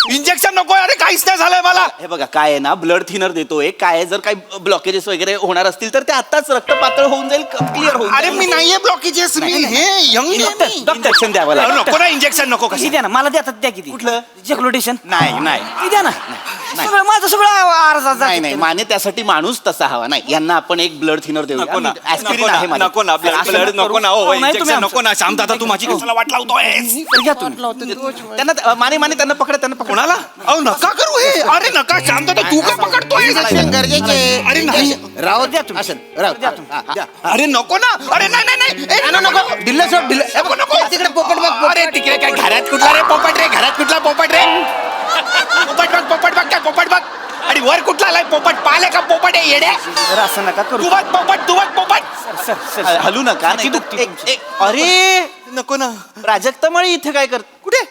[SPEAKER 3] इंजेक्शन नको? अरे काहीच नाही झालंय मला.
[SPEAKER 5] हे बघा काय आहे ना, ब्लड थिनर देतोय. काय आहे, जर काही ब्लॉकेजेस वगैरे होणार असतील तर ते आताच रक्त पातळ होऊन जाईल, क्लिअर होऊन
[SPEAKER 3] अरे
[SPEAKER 5] जाईल.
[SPEAKER 3] मी नाहीये ब्लॉकेजेस. मी हे यंग
[SPEAKER 5] इंजेक्शन द्यावं लागेल.
[SPEAKER 3] नको ना इंजेक्शन नको.
[SPEAKER 4] किती द्या ना मला देतात द्या किती
[SPEAKER 5] कुठलं?
[SPEAKER 4] जेक्लोटेशन
[SPEAKER 5] नाही
[SPEAKER 4] ती द्या ना. सगळं माझं सगळं अर्धा
[SPEAKER 5] नाही माने त्यासाठी माणूस तसा हवा नाही. यांना आपण एक ब्लड थिनर देऊ.
[SPEAKER 3] नको ना
[SPEAKER 5] ऍस्पिरिन आहे माझ्याकडे.
[SPEAKER 3] नको ना ब्लड
[SPEAKER 5] असं
[SPEAKER 3] नको ना. हो
[SPEAKER 4] नाही, तुम्ही
[SPEAKER 3] इंजेक्शन
[SPEAKER 4] आमचं-
[SPEAKER 3] नको ना. श्याम दादा तू माझी कशाला वाट लावतोय?
[SPEAKER 4] घ्या तुम्ही.
[SPEAKER 5] त्यांना माने त्यांना पकड.
[SPEAKER 3] कोणाला? अहो नका करू हे. अरे नका श्याम दादा तू का पकडतोय?
[SPEAKER 2] इंजेक्शन गरजेचे.
[SPEAKER 3] अरे नाही.
[SPEAKER 2] राहू
[SPEAKER 4] द्या तुम्ही.
[SPEAKER 2] असेल राहू द्या.
[SPEAKER 3] अरे नको ना. अरे नाही ए,
[SPEAKER 2] नको दिल्लं सोड दिल्लं.
[SPEAKER 3] नको नको
[SPEAKER 2] तिकडे पोपट बघ.
[SPEAKER 3] अरे तिकडे काय घरात कुठला रे पोपट रे? घरात कुठला पोपट रे? पोपट बघ काय पोपट बघ. आणि वर कुठला आलाय पोपट? पाले का पोपट आहे येडे?
[SPEAKER 4] असं नका करू
[SPEAKER 3] तू बघ पोपट.
[SPEAKER 4] सर
[SPEAKER 5] हलू नका नाही तर अरे
[SPEAKER 3] नको ना.
[SPEAKER 5] प्राजक्तामळी इथे काय करत?
[SPEAKER 3] कुठे?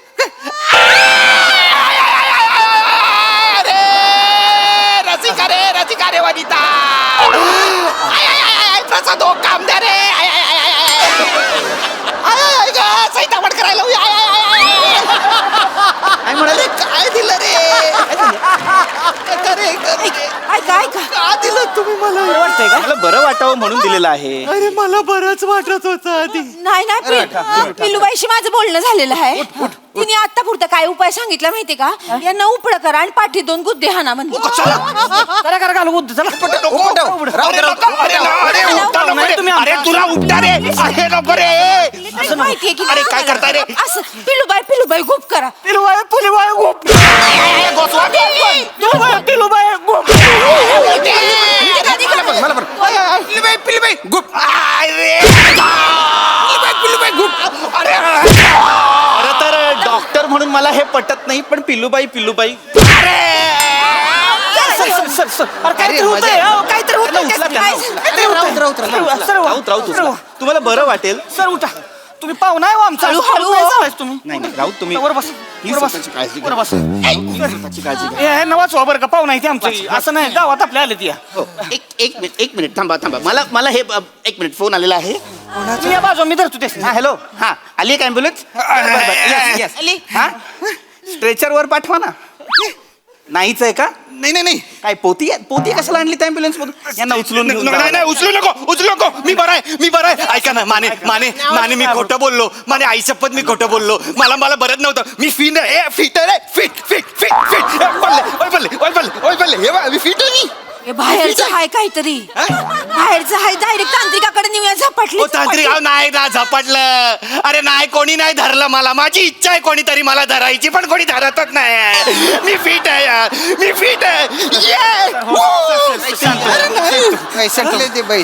[SPEAKER 3] अरे रसिका रे वनिता. प्रसाद हो काम द्या रे. सैतावट करायला
[SPEAKER 5] काय म्हणाले?
[SPEAKER 3] काय दिलं रे?
[SPEAKER 6] ऐका
[SPEAKER 3] का दिलं तुम्ही मला?
[SPEAKER 4] वाटतंय का?
[SPEAKER 5] मला बरं वाटावं म्हणून दिलेलं आहे.
[SPEAKER 2] अरे मला बरंच वाटत होतं आधी.
[SPEAKER 6] नाही पिलूबाईशी माझं बोलणं झालेलं आहे. तिने आता पुरतं काय उपाय सांगितला माहितीये का? यांना उपड करा आणि पाठी 2 गुद्दे हाना म्हणजे.
[SPEAKER 4] जरा करा घालू बुद्ध चला
[SPEAKER 2] अरे तुला उपटा रे. अरे नको रे.
[SPEAKER 6] माहितीये की
[SPEAKER 2] अरे काय करताय रे?
[SPEAKER 6] असं पिलूबाई गुप करा.
[SPEAKER 2] मला बरं. पिलूबाई गुप. अरे पिलूबाई गुप. अरे
[SPEAKER 5] खरं तर डॉक्टर म्हणून मला हे पटत नाही, पण पिल्लूबाई तुम्हाला बरं वाटेल.
[SPEAKER 4] सर उठा, तुम्ही पाहुणा आहे हो आमचा.
[SPEAKER 6] हळू.
[SPEAKER 4] तुम्ही
[SPEAKER 5] नाही राऊत तुम्ही
[SPEAKER 4] वर बस
[SPEAKER 5] ही स्वतःची काळजी घ्या. स्वतःची काळजी घ्या.
[SPEAKER 4] हे नवा वाबर का पाहुणा आहे ते आमचं. असं नाही गावात आपल्या आले ती या.
[SPEAKER 5] हो, एक मिनिट थांबा. मला हे एक मिनिट फोन आलेला आहे.
[SPEAKER 4] मी या बाजू मी धरतो ते.
[SPEAKER 5] हा हॅलो. हा आली का ॲम्ब्युलन्स?
[SPEAKER 6] आली.
[SPEAKER 5] हा स्ट्रेचरवर पाठवा ना. नाहीच आहे का?
[SPEAKER 2] नाही
[SPEAKER 5] काय पोती कशाला आणली त्या ॲम्ब्युलन्स मधून? यांना उचलून घेऊन जावं
[SPEAKER 2] नाही उचलू नको. मी बरा आहे. ऐका ना माने मी खोटं बोललो. माने आई शपथ मी खोटं बोललो. मला बरंच नव्हतं. मी फिट हे बघ, मी फिट आहे मी.
[SPEAKER 6] हे बाहेरचं हाय काहीतरी. बाहेरचं हाय डायरेक्ट तांत्रिकाकडे नेऊया झपाटली.
[SPEAKER 2] ओ तांत्रिक नाही ना झपाटलं. अरे नाही कोणी नाही धरलं मला. माझी इच्छा आहे कोणीतरी मला धरायची, पण कोणी धरतच नाही. मी फिट आहे यार. मी फिट आहे.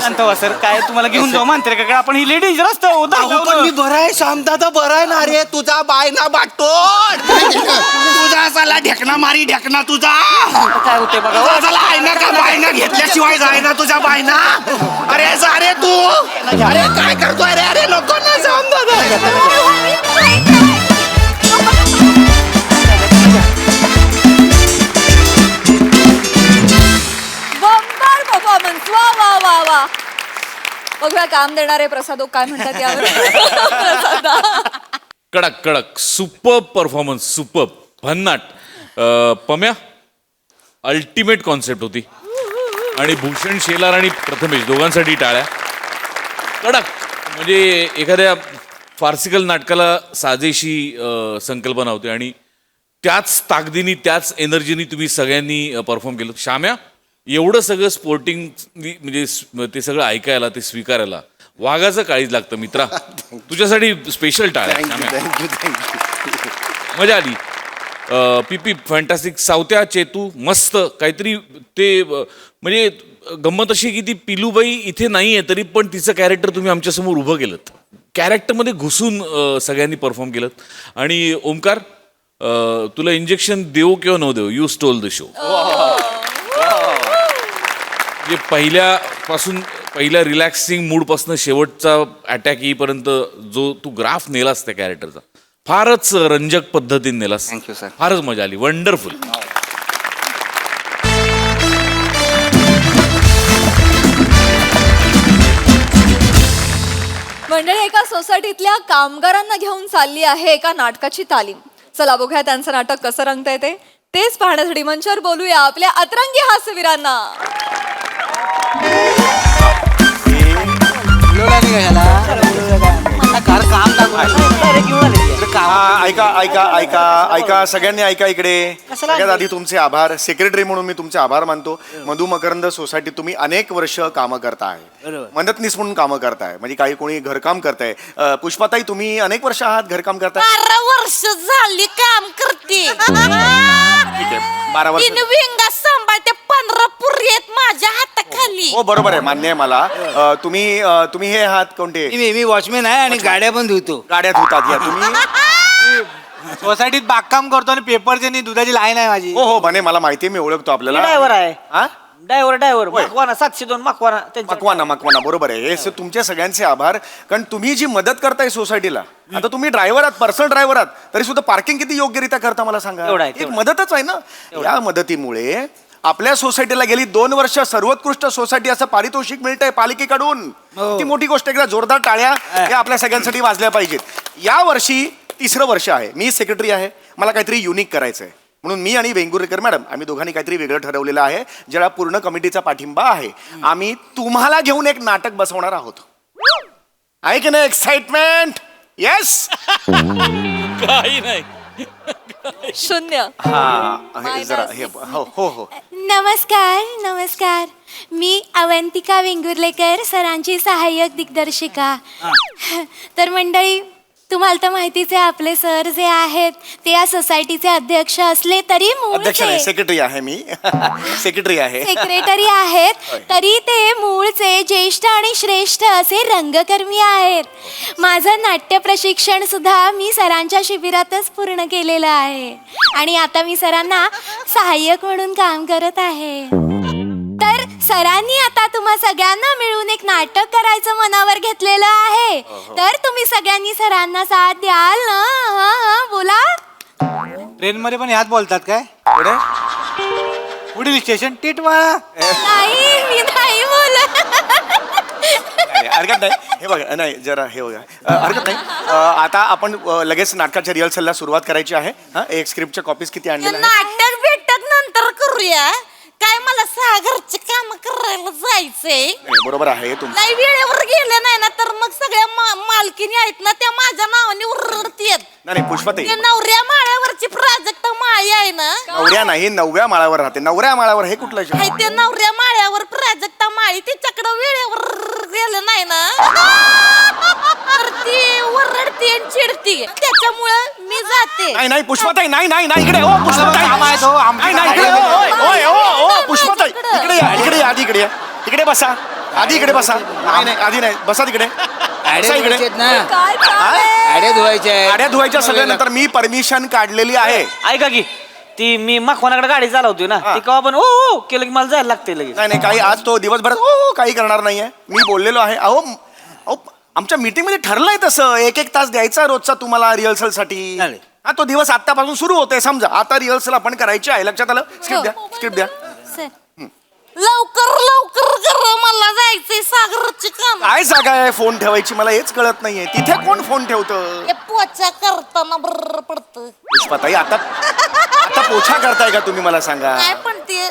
[SPEAKER 4] शांत व्हा सर. काय तुम्हाला घेऊन जाऊ मांत्रिकाकडे? आपण ही लेडीज रस्ता
[SPEAKER 2] पण मी बरं आहे. शामदादा बरं आहे ना रे. तुझा बायना बाटोड. तुझा साला ढेकणा तुझा.
[SPEAKER 4] काय होते बघा.
[SPEAKER 2] तुझा साला आहे ना का बायना घेतल्याशिवाय जाय ना तुझ्या बायना. अरे जा रे तू. अरे काय करतोय रे? अरे नको ना शामदादा.
[SPEAKER 1] बंबार परफॉर्मन्स. वा बघूया काम देणारे प्रसादो काय म्हणतात यावर.
[SPEAKER 7] कडक सुपर परफॉर्मन्स, सुपर भन्नाट. पम्या अल्टिमेट कॉन्सेप्ट होती. आणि भूषण शेलार आणि प्रथमेश दोघांसाठी टाळ्या. कडक म्हणजे एखाद्या फार्सिकल नाटकाला साजेशी संकल्पना होती आणि त्याच ताकदीने त्याच एनर्जीनी तुम्ही सगळ्यांनी परफॉर्म केलं. श्याम्या एवढं सगळं स्पोर्टिंग म्हणजे ते सगळं ऐकायला ते स्वीकारायला वाघाचं काळीज लागतं मित्रा. तुझ्यासाठी स्पेशल टाळ्या श्याम्या. मजा आली. पीपी फॅन्टास्टिक. सावत्या चेतू मस्त काहीतरी ते म्हणजे गंमत अशी की ती पिलूबाई इथे नाही आहे तरी पण तिचं कॅरेक्टर तुम्ही आमच्यासमोर उभं केलं. कॅरेक्टरमध्ये घुसून सगळ्यांनी परफॉर्म केलं. आणि ओमकार तुला इंजेक्शन देऊ किंवा न देऊ, यू स्टोल द शो. म्हणजे पहिल्या रिलॅक्सिंग मूडपासून शेवटचा अटॅक येईपर्यंत जो तू ग्राफ नेलास त्या कॅरेक्टरचा फारच रंजक पद्धतीने नेलास.
[SPEAKER 3] Thank you sir.
[SPEAKER 7] फारच मजा आली. वंडरफुल.
[SPEAKER 1] मंडळी एका सोसायटीतल्या कामगारांना घेऊन चालली आहे एका नाटकाची तालीम. चला बघूया त्यांचं नाटक कसं रंगतंय तेच पाहण्यासाठी मंचावर बोलूया आपल्या अतरंगी हास्यवीरांना.
[SPEAKER 8] ऐका सगळ्यांनी ऐका इकडे. सगळ्यात आधी तुमचे आभार. सेक्रेटरी म्हणून मी तुमचे आभार मानतो. मधु मकरंद सोसायटी तुम्ही अनेक वर्ष कामं करताय, मदतनीस म्हणून कामं करताय, म्हणजे काही कोणी घरकाम करताय. पुष्पाताई तुम्ही अनेक वर्ष आहात घरकाम करताय.
[SPEAKER 9] 12 वर्ष झाली काम करते.
[SPEAKER 8] 12 वर्ष.
[SPEAKER 9] विंगा सांभाळते. 15 पुरी आहेत माझ्या हाताखाली.
[SPEAKER 8] हो बरोबर आहे, मान्य आहे मला. तुम्ही हे आहात कोणते?
[SPEAKER 10] मी वॉचमॅन आहे आणि गाड्या पण धुतो.
[SPEAKER 8] गाड्या धुतात या तुम्ही?
[SPEAKER 10] सोसायटीत बागकाम करतो आणि पेपरची आणि दुधाची लाईन आहे माझी.
[SPEAKER 8] हो म्हणे मला माहिती आहे, मी ओळखतो आपल्याला.
[SPEAKER 4] ड्रायव्हर आहे.
[SPEAKER 8] हा?
[SPEAKER 4] ड्रायव्हर मकवाना 702 मकवाना
[SPEAKER 8] मकवाना बरोबर आहे. हे तुमच्या सगळ्यांचे आभार. कारण तुम्ही जी मदत करताय सोसायटीला, आता तुम्ही ड्रायव्हर आहात, पर्सनल ड्रायव्हर आहात, तरी सुद्धा पार्किंग किती योग्यरित्या करता मला सांगा.
[SPEAKER 4] एवढं आहे,
[SPEAKER 8] एक
[SPEAKER 4] तेवढं.
[SPEAKER 8] मदतच आहे ना. या मदतीमुळे आपल्या सोसायटीला गेली 2 वर्ष सर्वोत्कृष्ट सोसायटी असं पारितोषिक मिळतंय पालिकेकडून. ती मोठी गोष्ट. एकदा जोरदार टाळ्या या आपल्या सगळ्यांसाठी वाजल्या पाहिजेत. या वर्षी 3रं वर्ष आहे. मी सेक्रेटरी आहे. मला काहीतरी युनिक करायचंय. म्हणून मी आणि वेंगुर्लेकर मॅडम आम्ही दोघांनी काहीतरी वेगळं ठरवलेलं आहे, ज्याला पूर्ण कमिटीचा पाठिंबा आहे. आम्ही तुम्हाला घेऊन एक नाटक बसवणार आहोत. आहे की नाही एक्साइटमेंट? येस.
[SPEAKER 7] काही नाही.
[SPEAKER 1] शून्य.
[SPEAKER 8] हा जरा हे हो हो हो.
[SPEAKER 6] नमस्कार नमस्कार, मी अवंतिका वेंगुर्लेकर, सरांची सहाय्यक दिग्दर्शिका. तर मंडळी, तुम्हाला तर माहितीच आहे, आपले सर जे आहेत ते या सोसायटीचे अध्यक्ष असले तरी
[SPEAKER 8] अध्यक्ष नाही, सेक्रेटरी आहे मी. सेक्रेटरी आहे.
[SPEAKER 6] सेक्रेटरी आहेत, तरी ते मूळचे ज्येष्ठ आणि श्रेष्ठ असे रंगकर्मी आहेत. माझं नाट्य प्रशिक्षण सुद्धा मी सरांच्या शिबिरातच पूर्ण केलेलं आहे आणि आता मी सरांना सहाय्यक म्हणून काम करत आहे. तर सरांनी आता तुम्हा सगळ्यांना मिळून एक नाटक करायचं मनावर घेतलेलं आहे. तर तुम्ही सगळ्यांनी सरांना साथ द्याल ना? बोला.
[SPEAKER 10] ट्रेन मध्ये पण ह्यात बोलतात काय? पुढील स्टेशन टिटवाळा.
[SPEAKER 6] नाही, मी नाही बोलत.
[SPEAKER 8] हरकत नाही. हे बघा, नाही जरा हे बघा, हरकत नाही. आता आपण लगेच नाटकाच्या रिहर्सलला सुरुवात करायची आहे. हा, एक स्क्रिप्टच्या कॉपीज किती आणलेल्या आहेत?
[SPEAKER 9] नाटक भेटत नंतर करूया. काय मला घरचे काम करायला जायचंय.
[SPEAKER 8] नाही, बरोबर आहे तुमचं.
[SPEAKER 9] नाही वेळेवर गेले नाही ना तर मग सगळ्या मालकीनी आहेत ना त्या माझ्या नावाने उरडतीयत.
[SPEAKER 8] नाही पुष्पाताई,
[SPEAKER 9] ते नवऱ्या माळ्यावरची प्राजक्त माळी आहे ना,
[SPEAKER 8] नवऱ्या नाही 9व्या माळावर राहते. 9व्या माळावर हे कुठलं शब्द?
[SPEAKER 9] आहे ते नवऱ्या माळ्यावर प्राजक्ता माळी तिच्याकडे वेळेवर गेलं नाही ना तर ती ओरडती आणि चिडती. त्याच्यामुळं मी जाते.
[SPEAKER 8] नाही नाही पुष्पाताई, नाही नाही नाही इकडे. ओ पुष्पाताई, नाही नाही इकडे. ओय ओय ओ पुष्पाताई, इकडे या, इकडे या, आधी इकडे या. इकडे बसा, आधी इकडे बसा. नाही नाही आधी नाही, बसा तिकडे. बसा इकडे.
[SPEAKER 1] काय काम आहे?
[SPEAKER 8] गाड्या धुवायच्या सगळ्यानंतर मी परमिशन काढलेली आहे.
[SPEAKER 4] ऐका की, ती मी मखवानाकडे गाडी चालवतोय ना, ती केव्हा पण ओ केलं की मला जायला लागते लगेच.
[SPEAKER 8] नाही नाही काही आज तो दिवसभर काही करणार नाहीये. मी बोललेलो आहे. अहो अहो आमच्या मीटिंग मध्ये ठरलंय तसं 1-1 तास द्यायचा रोजचा तुम्हाला रिहर्सल साठी.
[SPEAKER 4] चालेल.
[SPEAKER 8] हा तो दिवस आतापासून सुरू होतोय. समजा आता रिहर्सल आपण करायची आहे. लक्षात आलं? स्क्रिप्ट द्या, स्क्रिप्ट द्या.
[SPEAKER 9] लवकर लवकर करा, मला जायचंय सागरची काम.
[SPEAKER 8] काय जागा आहे फोन ठेवायची? मला हेच कळत नाहीये. तिथे कोण फोन ठेवतं?
[SPEAKER 9] हे पोचा करताना बरं पडतं.
[SPEAKER 8] पुष्पाताई, आता आता पोछा करताय का तुम्ही? मला सांगा.
[SPEAKER 9] काय पण ते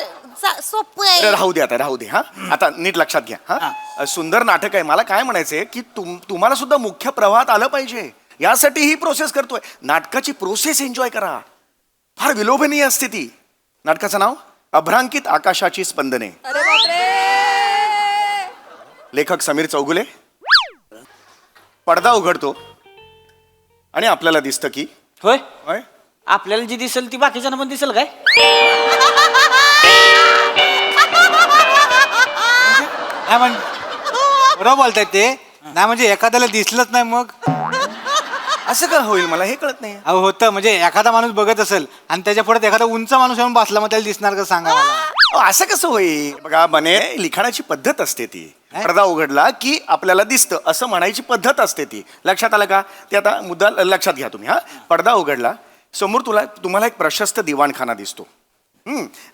[SPEAKER 9] सोपं
[SPEAKER 8] अरे
[SPEAKER 9] आहे.
[SPEAKER 8] राहू दे, आता राहू दे. हा आता नीट लक्षात घ्या. हा सुंदर नाटक आहे. मला काय म्हणायचंय की तुम्हाला सुद्धा मुख्य प्रवाहात आलं पाहिजे, यासाठी ही प्रोसेस करतोय. नाटकाची प्रोसेस एन्जॉय करा. फार विलोभनीय असते ती. नाटकाचं नाव अभ्रांकित आकाशाची स्पंदने.
[SPEAKER 1] अरे बापरे.
[SPEAKER 8] लेखक समीर चौगुले. पडदा उघडतो आणि आपल्याला दिसतं की
[SPEAKER 4] होय,
[SPEAKER 8] होय,
[SPEAKER 4] आपल्याला जी दिसेल ती बाकीच्यांना पण दिसेल काय?
[SPEAKER 10] नाही म्हणजे बरोबर बोलतायत ते. नाही म्हणजे एखाद्याला दिसलंच नाही मग
[SPEAKER 8] असं का होईल? मला हे कळत नाही.
[SPEAKER 10] अहो होतं. म्हणजे एखादा माणूस बघत असेल आणि त्याच्या पुढे एखादा उंच माणूस येऊन बसला, मग त्याला दिसणार का सांगा मला.
[SPEAKER 8] अहो, असं कसं होईल? बघा बने, लिखाणाची पद्धत असते ती. पडदा उघडला की आपल्याला दिसतं असं म्हणायची पद्धत असते ती. लक्षात आलं का? ते आता मुद्दा लक्षात घ्या तुम्ही. हा पडदा उघडला, समोर तुम्हाला एक प्रशस्त दिवाणखाना दिसतो.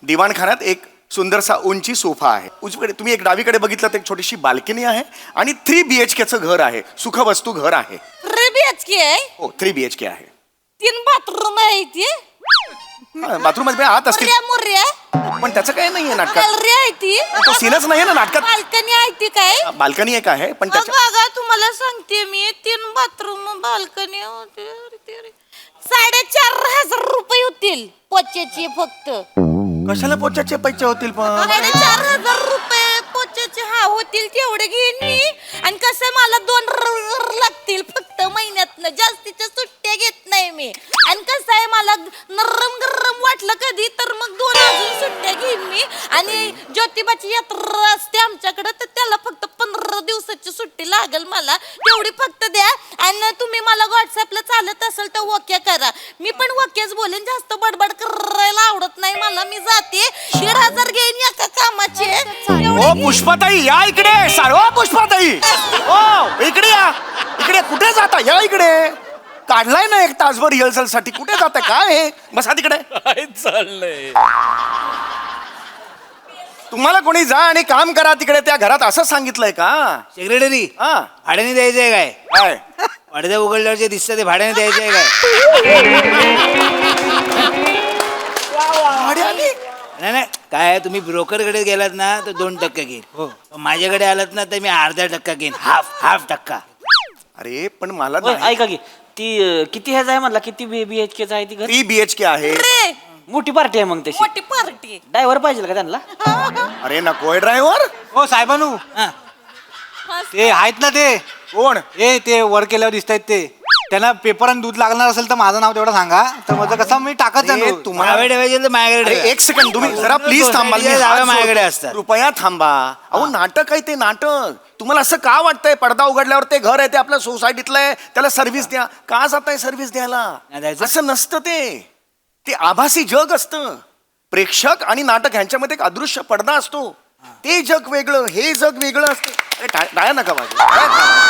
[SPEAKER 8] दिवाणखान्यात एक सुंदरसा उंची सोफा आहे. उजवीकडे तुम्ही एक डावीकडे बघितलं तर एक छोटीशी बाल्कनी आहे आणि 3 BHKचं घर आहे. सुखवस्तू घर आहे.
[SPEAKER 9] 3 BHK आहे.
[SPEAKER 8] हो 3 BHK आहे.
[SPEAKER 9] 3 बाथरूम आहे ती.
[SPEAKER 8] बाथरूम मध्ये आत असतील
[SPEAKER 9] मुर्या
[SPEAKER 8] पण त्याचं काही नाहीये नाटकात.
[SPEAKER 9] गॅलरी आहे ती.
[SPEAKER 8] तो सीनच नाहीये ना नाटकात.
[SPEAKER 9] बाल्कनी आहे ती काय?
[SPEAKER 8] बाल्कनी एक आहे पण त्याच्या
[SPEAKER 9] बघा तुम्हाला सांगते मी, 3 बाथरूम बाल्कनी होते. 4,500 रुपये होतील पोच्याची फक्त.
[SPEAKER 8] कशाला पोचाचे पैसे होतील पण?
[SPEAKER 9] 4,500 रुपये पोच्याचे होतील तेवढे घेईन मी. आणि कसं मला 2 रविवार लागतील फक्त महिन्यातनं. जास्तीच्या सुट्ट्या घेत नाही मी. आणि कसं आहे मला नरम गरम वाटलं कधी तर मग 2 अजून सुट्ट्या घेईन मी. आणि ज्योतिबाची यात्रा असते आमच्याकडे तर त्याला फक्त 15 दिवसाची सुट्टी लागेल मला. तेवढी फक्त द्या. आणि तुम्ही मला व्हॉट्सअपला चालत असेल तर ओके करा. मी पण ओकेच बोलेन. जास्त बडबड करायला आवडत नाही मला. मी जाते. 1,500 घेईन एका कामाचे.
[SPEAKER 8] ओ पुष्पाताई या इकडे. ओ पुष्पाताई, ओ इकडे या. इकडे कुठे जाता? या इकडे. काढलाय ना 1 तासभर रिहर्सल साठी. कुठे जाताय? काय हे? बसा तिकडे.
[SPEAKER 7] काय चाललंय?
[SPEAKER 8] तुम्हाला कोणी जा आणि काम करा तिकडे त्या घरात असं सांगितलंय का?
[SPEAKER 10] सेक्रेटरी
[SPEAKER 8] हा
[SPEAKER 10] भाड्याने द्यायचंय काय?
[SPEAKER 8] काय?
[SPEAKER 10] पडद्या उघडल्यावर जे दिसतं ते भाड्याने द्यायचंय काय?
[SPEAKER 2] भाड्याने
[SPEAKER 10] नाही नाही काय तुम्ही ब्रोकरकडे गेलात ना तर 2% घेईन हो माझ्याकडे आलात ना तर मी अर्धा टक्का घेईन हाफ टक्का.
[SPEAKER 8] अरे पण मला
[SPEAKER 4] होय, ऐका की ती किती ह्याच आहे म्हणला, किती BHK आहे ती घर?
[SPEAKER 8] 3 BHK आहे.
[SPEAKER 9] रे
[SPEAKER 4] मोठी पार्टी आहे मग तशी.
[SPEAKER 9] मोठी पार्टी.
[SPEAKER 4] ड्रायव्हर पाहिजे का त्यांना?
[SPEAKER 8] अरे नकोय ड्रायव्हर.
[SPEAKER 10] हो साहेबानू
[SPEAKER 4] हा.
[SPEAKER 10] ते आहेत ना ते
[SPEAKER 8] कोण?
[SPEAKER 10] ते वर केल्यावर दिसत आहेत ते त्यांना पेपर आणि दूध लागणार असेल तर माझं नाव तेवढं सांगा तर माझं कसं मी टाकत
[SPEAKER 8] अरे,
[SPEAKER 10] जातो.
[SPEAKER 8] तुम्हाला-
[SPEAKER 10] माझ्याकडे ठेवायचे तर माझ्याकडे
[SPEAKER 8] अरे, एक सेकंड तुम्ही जरा प्लीज थांबाल. मी
[SPEAKER 10] जागा
[SPEAKER 8] हात
[SPEAKER 10] माझ्याकडे
[SPEAKER 8] जोडतो.
[SPEAKER 10] असतात.
[SPEAKER 8] कृपया थांबा. अहो नाटक आहे ते नाटक. तुम्हाला असं का वाटतंय पडदा उघडल्यावर ते घर आहे ते आपल्या सोसायटीतलं आहे त्याला सर्व्हिस द्या का जाताय सर्व्हिस द्यायला?
[SPEAKER 10] नाही द्यायचं.
[SPEAKER 8] असं नसतं ते आभासी जग असतं. प्रेक्षक आणि नाटक ह्यांच्यामध्ये एक अदृश्य पडदा असतो. ते जग वेगळं हे जग वेगळं असतं. अरे टाळ्या नका वाजवू.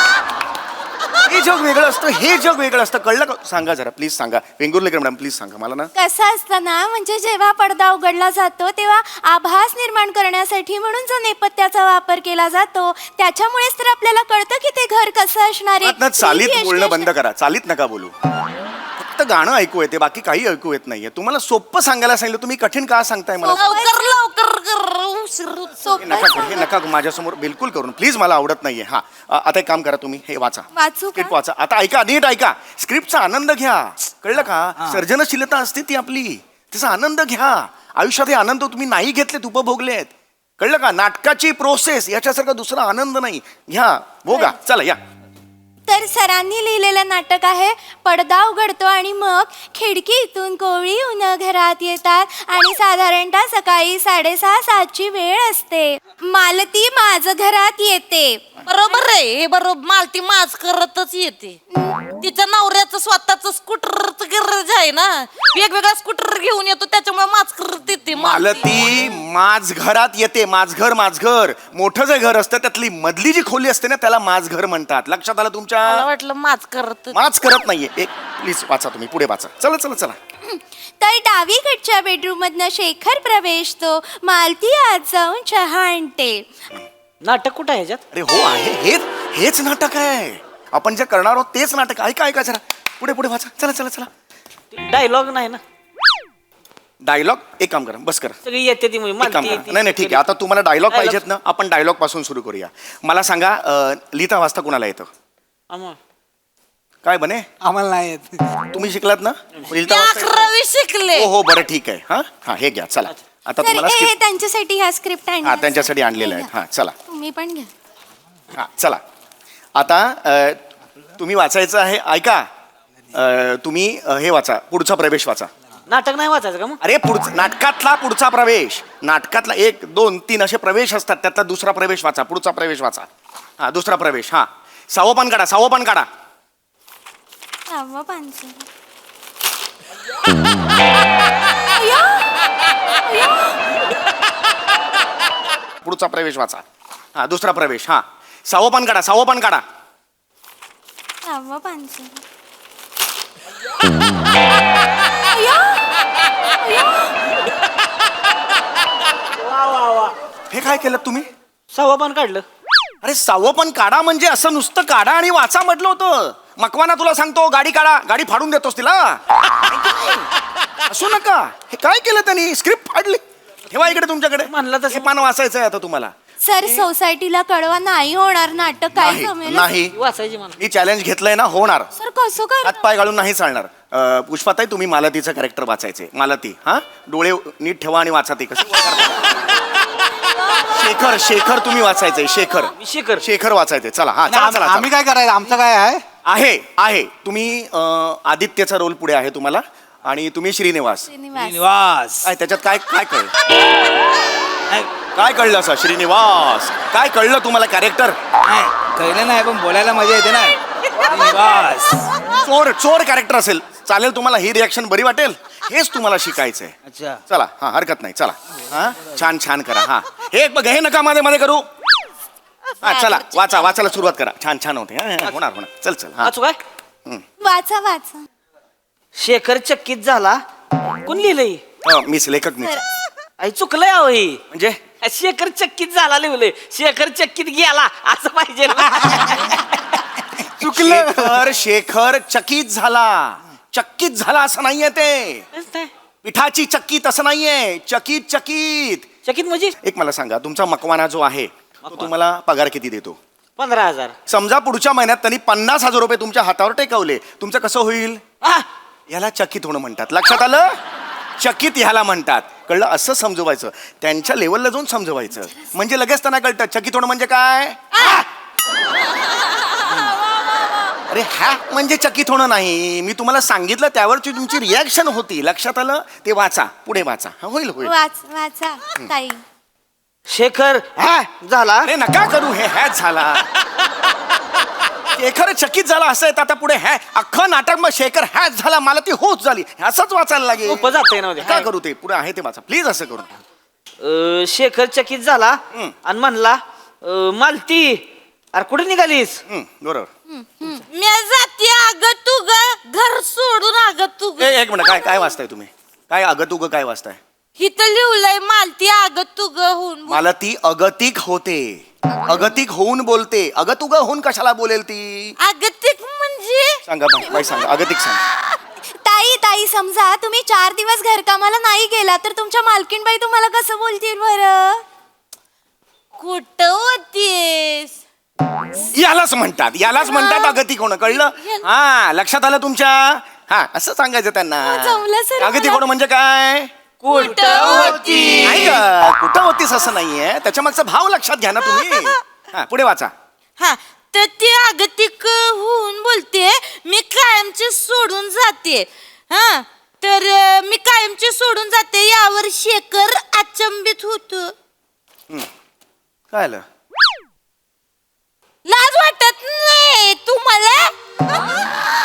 [SPEAKER 8] हे जग वेगळं असतं हे जग वेगळं असतं. कळलं का? सांगा जरा प्लीज सांगा. वेंगुर्लेकर मॅडम प्लीज सांगा मला ना.
[SPEAKER 6] कसं असतं ना, म्हणजे जेव्हा पडदा उघडला जातो तेव्हा आभास निर्माण करण्यासाठी म्हणून जो नेपथ्याचा वापर केला जातो त्याच्यामुळेच तर आपल्याला कळतं की ते घर कसं असणार आहे.
[SPEAKER 8] ना चालीत
[SPEAKER 6] किती
[SPEAKER 8] बोलणं
[SPEAKER 6] असणार-
[SPEAKER 8] बंद करा. चालीत नका बोलू. फक्त गाणं ऐकू येते बाकी काही ऐकू येत नाहीये. तुम्हाला सोपं सांगायला सांगितलं तुम्ही कठीण का सांगताय मला?
[SPEAKER 9] लवकर कर उशीर होतो.
[SPEAKER 6] सोपं
[SPEAKER 8] नका करू हे नका माझ्यासमोर बिलकुल करून प्लीज. मला आवडत नाहीये. हा आता एक काम करा तुम्ही हे वाचा
[SPEAKER 6] वाचू का?
[SPEAKER 8] स्क्रिप्ट वाचा. आता ऐका नीट ऐका. स्क्रिप्टचा आनंद घ्या. कळलं का? सर्जनशीलता असते ती आपली. त्याचा आनंद घ्या. आयुष्यात हे आनंद तुम्ही नाही घेतलेत उपभोगलेत. कळलं का? नाटकाची प्रोसेस याच्यासारखा दुसरा आनंद नाही. घ्या भोगा. चला या.
[SPEAKER 6] तर सरांनी लिहिलेलं नाटक आहे पडदा उघडतो आणि मग खिडकीतून कोवळी उन्हं घरात येतात आणि साधारणतः सकाळी 6:30-7ची वेळ असते. मालती माझं घरात येते.
[SPEAKER 9] बरोबर आहे हे बरोबर. मालती माज करतच येते. तिच्या नवऱ्याचं स्वतःच स्कूटरचं गॅरेज आहे ना. वेगवेगळा स्कूटर घेऊन येतो त्याच्यामुळे माज करत येते
[SPEAKER 8] मालती माझ घरात येते. माझ घर मोठं जे घर असतं त्यातली मधली जी खोली असते ना त्याला माझ घर म्हणतात. लक्षात आलं तुमच्या?
[SPEAKER 9] मला वाटलं माज करत.
[SPEAKER 8] माच करत नाहीये. एक प्लीज वाचा तुम्ही पुढे वाचा. चला चला चला.
[SPEAKER 6] तर डावीकडच्या बेडरूम मधनं शेखर प्रवेशतो. मालती आज जाऊन चहा आणते.
[SPEAKER 4] नाटक कुठं आहे ह्याच्यात?
[SPEAKER 8] अरे हो आहे हेच नाटक आहे. आपण जे करणार आहोत तेच नाटक. ऐका जरा पुढे वाचा. चला चला चला.
[SPEAKER 4] डायलॉग नाही ना,
[SPEAKER 8] डायलॉग एक काम करा बस करा.
[SPEAKER 4] सगळी येते ती
[SPEAKER 8] एक काम
[SPEAKER 4] मालती
[SPEAKER 8] करा.
[SPEAKER 4] येते.
[SPEAKER 8] नाही ठीक आहे. आता तुम्हाला डायलॉग
[SPEAKER 4] Dialogue.
[SPEAKER 8] पाहिजेत ना आपण डायलॉग पासून सुरू करूया. मला सांगा लिहिता वाचता कुणाला येतं?
[SPEAKER 4] आम्हा-
[SPEAKER 8] काय बने
[SPEAKER 10] आम्हाला नाही येत.
[SPEAKER 8] तुम्ही शिकलात ना? लिहिता वाचता येतं?
[SPEAKER 9] 11वी शिकले.
[SPEAKER 8] हो बरं ठीक आहे. हा हे घ्या चला. आता
[SPEAKER 6] सर
[SPEAKER 8] तुम्हाला
[SPEAKER 6] हे
[SPEAKER 8] script-
[SPEAKER 6] त्यांच्यासाठी ह्या स्क्रिप्ट
[SPEAKER 8] हा
[SPEAKER 6] आणल्या.
[SPEAKER 8] त्यांच्यासाठी आणलेलं आहे. हा चला.
[SPEAKER 6] तुम्ही पण घ्या.
[SPEAKER 8] हा चला. आता तुम्ही वाचायचं आहे. ऐका तुम्ही हे वाचा पुढचा प्रवेश वाचा.
[SPEAKER 4] नाटक नाही वाचायचं का मग?
[SPEAKER 8] अरे नाटकातला पुढचा प्रवेश. नाटकातला 1, 2, 3 असे प्रवेश असतात. त्यातला दुसरा प्रवेश वाचा. पुढचा प्रवेश वाचा. हा दुसरा प्रवेश. हा सावोपान काढा.
[SPEAKER 6] सहावं पानचं.
[SPEAKER 8] पुढचा प्रवेश वाचा. हा दुसरा प्रवेश. हा सावोपान काढा.
[SPEAKER 6] सहावं पानचं.
[SPEAKER 8] हे काय केलं तुम्ही?
[SPEAKER 4] सहावं पान काढलं.
[SPEAKER 8] अरे सावोपण काढा म्हणजे असं नुसतं काढा आणि वाचा म्हटलं होतं. मकवाना तुला सांगतो गाडी काढा. गाडी फाडून देतोस तिला. असू नका. हे काय केलं त्यांनी? स्क्रिप्ट फाडली. ठेवा इकडे तुमच्याकडे.
[SPEAKER 4] म्हणलं तसं.
[SPEAKER 8] हे पान वाचायचं आहे आता तुम्हाला.
[SPEAKER 6] सर सोसायटीला कळवा नाही होणार. नाटक काय
[SPEAKER 8] नाही
[SPEAKER 6] जमेल.
[SPEAKER 8] नाही
[SPEAKER 4] वाचायची मला.
[SPEAKER 8] मी चॅलेंज घेतलंय ना होणार.
[SPEAKER 6] सर कसं कर.
[SPEAKER 8] हात पाय घालून नाही चालणार. पुष्पाताई तुम्ही मालतीचं कॅरेक्टर वाचायचे. मालती हा डोळे नीट ठेवा आणि वाचा ते कसं. शेखर तुम्ही वाचायचंय. शेखर वाचायचे. चला हा चला चला
[SPEAKER 10] आम्ही काय करायचं आमचं काय आहे?
[SPEAKER 8] आहे तुम्ही आदित्यचा रोल पुढे आहे तुम्हाला आणि तुम्ही श्रीनिवास.
[SPEAKER 10] श्रीनिवास.
[SPEAKER 8] काय त्याच्यात काय काय कळलं? काय कळलं असं? श्रीनिवास काय कळलं तुम्हाला कॅरेक्टर?
[SPEAKER 10] कळलं नाही पण बोलायला मजा येते ना. श्रीनिवास.
[SPEAKER 8] चोर कॅरेक्टर असेल चालेल तुम्हाला. ही रिॲक्शन बरी वाटेल. हेच तुम्हाला शिकायचंय.
[SPEAKER 10] अच्छा.
[SPEAKER 8] चला हा हरकत नाही. चला हा छान करा. हा हे बघ हे नका मध्ये करू. हा चला वाचायला सुरुवात करा. छान होते. होणार चल हा
[SPEAKER 4] वाचू काय?
[SPEAKER 6] वाचा.
[SPEAKER 4] शेखर चक्कीत झाला. कोण लिहिलंय?
[SPEAKER 8] मीच लेखक मी.
[SPEAKER 4] आई चुकलंय अहो ही.
[SPEAKER 8] म्हणजे
[SPEAKER 4] शेखर चक्कीत झाला लिहिलंय. शेखर चक्कीत गेला असं पाहिजे ना.
[SPEAKER 8] शेखर चकित झाला असं नाहीये ते. पिठाची चक्की तसं नाहीये, चकीत चकीत.
[SPEAKER 4] चकित म्हणजे
[SPEAKER 8] एक मला सांगा, तुमचा मकवाना जो आहे तो तुम्हाला पगार किती देतो?
[SPEAKER 4] 15,000.
[SPEAKER 8] समजा पुढच्या महिन्यात त्यांनी 50,000 रुपये तुमच्या हातावर टेकवले, तुमचं कसं होईल? याला चकित होणं म्हणतात. लक्षात आलं? चकित ह्याला म्हणतात. कळलं? असं समजवायचं, त्यांच्या लेवलला जाऊन समजवायचं, म्हणजे लगेच त्यांना कळतं चकित होणं म्हणजे काय. अरे हा म्हणजे चकित होणं नाही, मी तुम्हाला सांगितलं त्यावरची तुमची रिॲक्शन होती. लक्षात आलं? ते वाचा, पुढे वाचा. हा, होईल होईल.
[SPEAKER 6] वाचा ताई.
[SPEAKER 4] शेखर
[SPEAKER 8] हा
[SPEAKER 4] झाला.
[SPEAKER 8] अरे नका करू, हे हॅच झाला. शेखर चकित झाला असं येतं. आता पुढे हॅ अख्खं नाटक मग शेखर हॅच झाला, मला ती होच झाली, असंच वाचायला लागेल.
[SPEAKER 4] सोपं जातंय ना.
[SPEAKER 8] काय करू ते पुढे आहे ते वाचा प्लीज, असं करून.
[SPEAKER 4] शेखर चकित झाला आणि म्हणला मालती अरे कुठे निघालीस?
[SPEAKER 8] बरोबर.
[SPEAKER 9] मी जाते अगं तू ग घर सोडून अगं तू ग.
[SPEAKER 8] एक मिनिट, काय काय वाचताय तुम्ही? काय अगतुग काय वाचताय?
[SPEAKER 9] इथं लिवलंय मालती अगं तू ग होऊन.
[SPEAKER 8] मला ती अगतिक होते, अगतिक होऊन बोलते. अगतुग होऊन कशाला बोलेल ती?
[SPEAKER 9] अगतिक म्हणजे
[SPEAKER 8] सांगा बाई, सांगा अगतिक सांगा.
[SPEAKER 6] ताई समजा तुम्ही 4 दिवस घरकामाला नाही गेला तर तुमच्या मालकीणबाई तुम्हाला कसं बोलतील बरं?
[SPEAKER 9] कुठं होतीस?
[SPEAKER 8] यालाच म्हणतात अगतिक होणं. कळलं? हा, लक्षात आलं तुमच्या? हा, असं सांगायचं त्यांना.
[SPEAKER 6] जमलं सर मला.
[SPEAKER 8] अगतिक होणं म्हणजे काय?
[SPEAKER 9] कुठं होती?
[SPEAKER 8] नाही ग, कुठं होतीस असं नाहीये, त्याच्या मागचा भाव लक्षात घ्या ना तुम्ही. हा, पुढे वाचा.
[SPEAKER 9] हा, तर ती अगतिक होऊन बोलते मी कायमचे सोडून जाते. हा, तर मी कायमचे सोडून जाते यावर शेखर अचंबित होतो.
[SPEAKER 8] काय आलं?
[SPEAKER 9] लाज वाटत नाही तुम्हाला?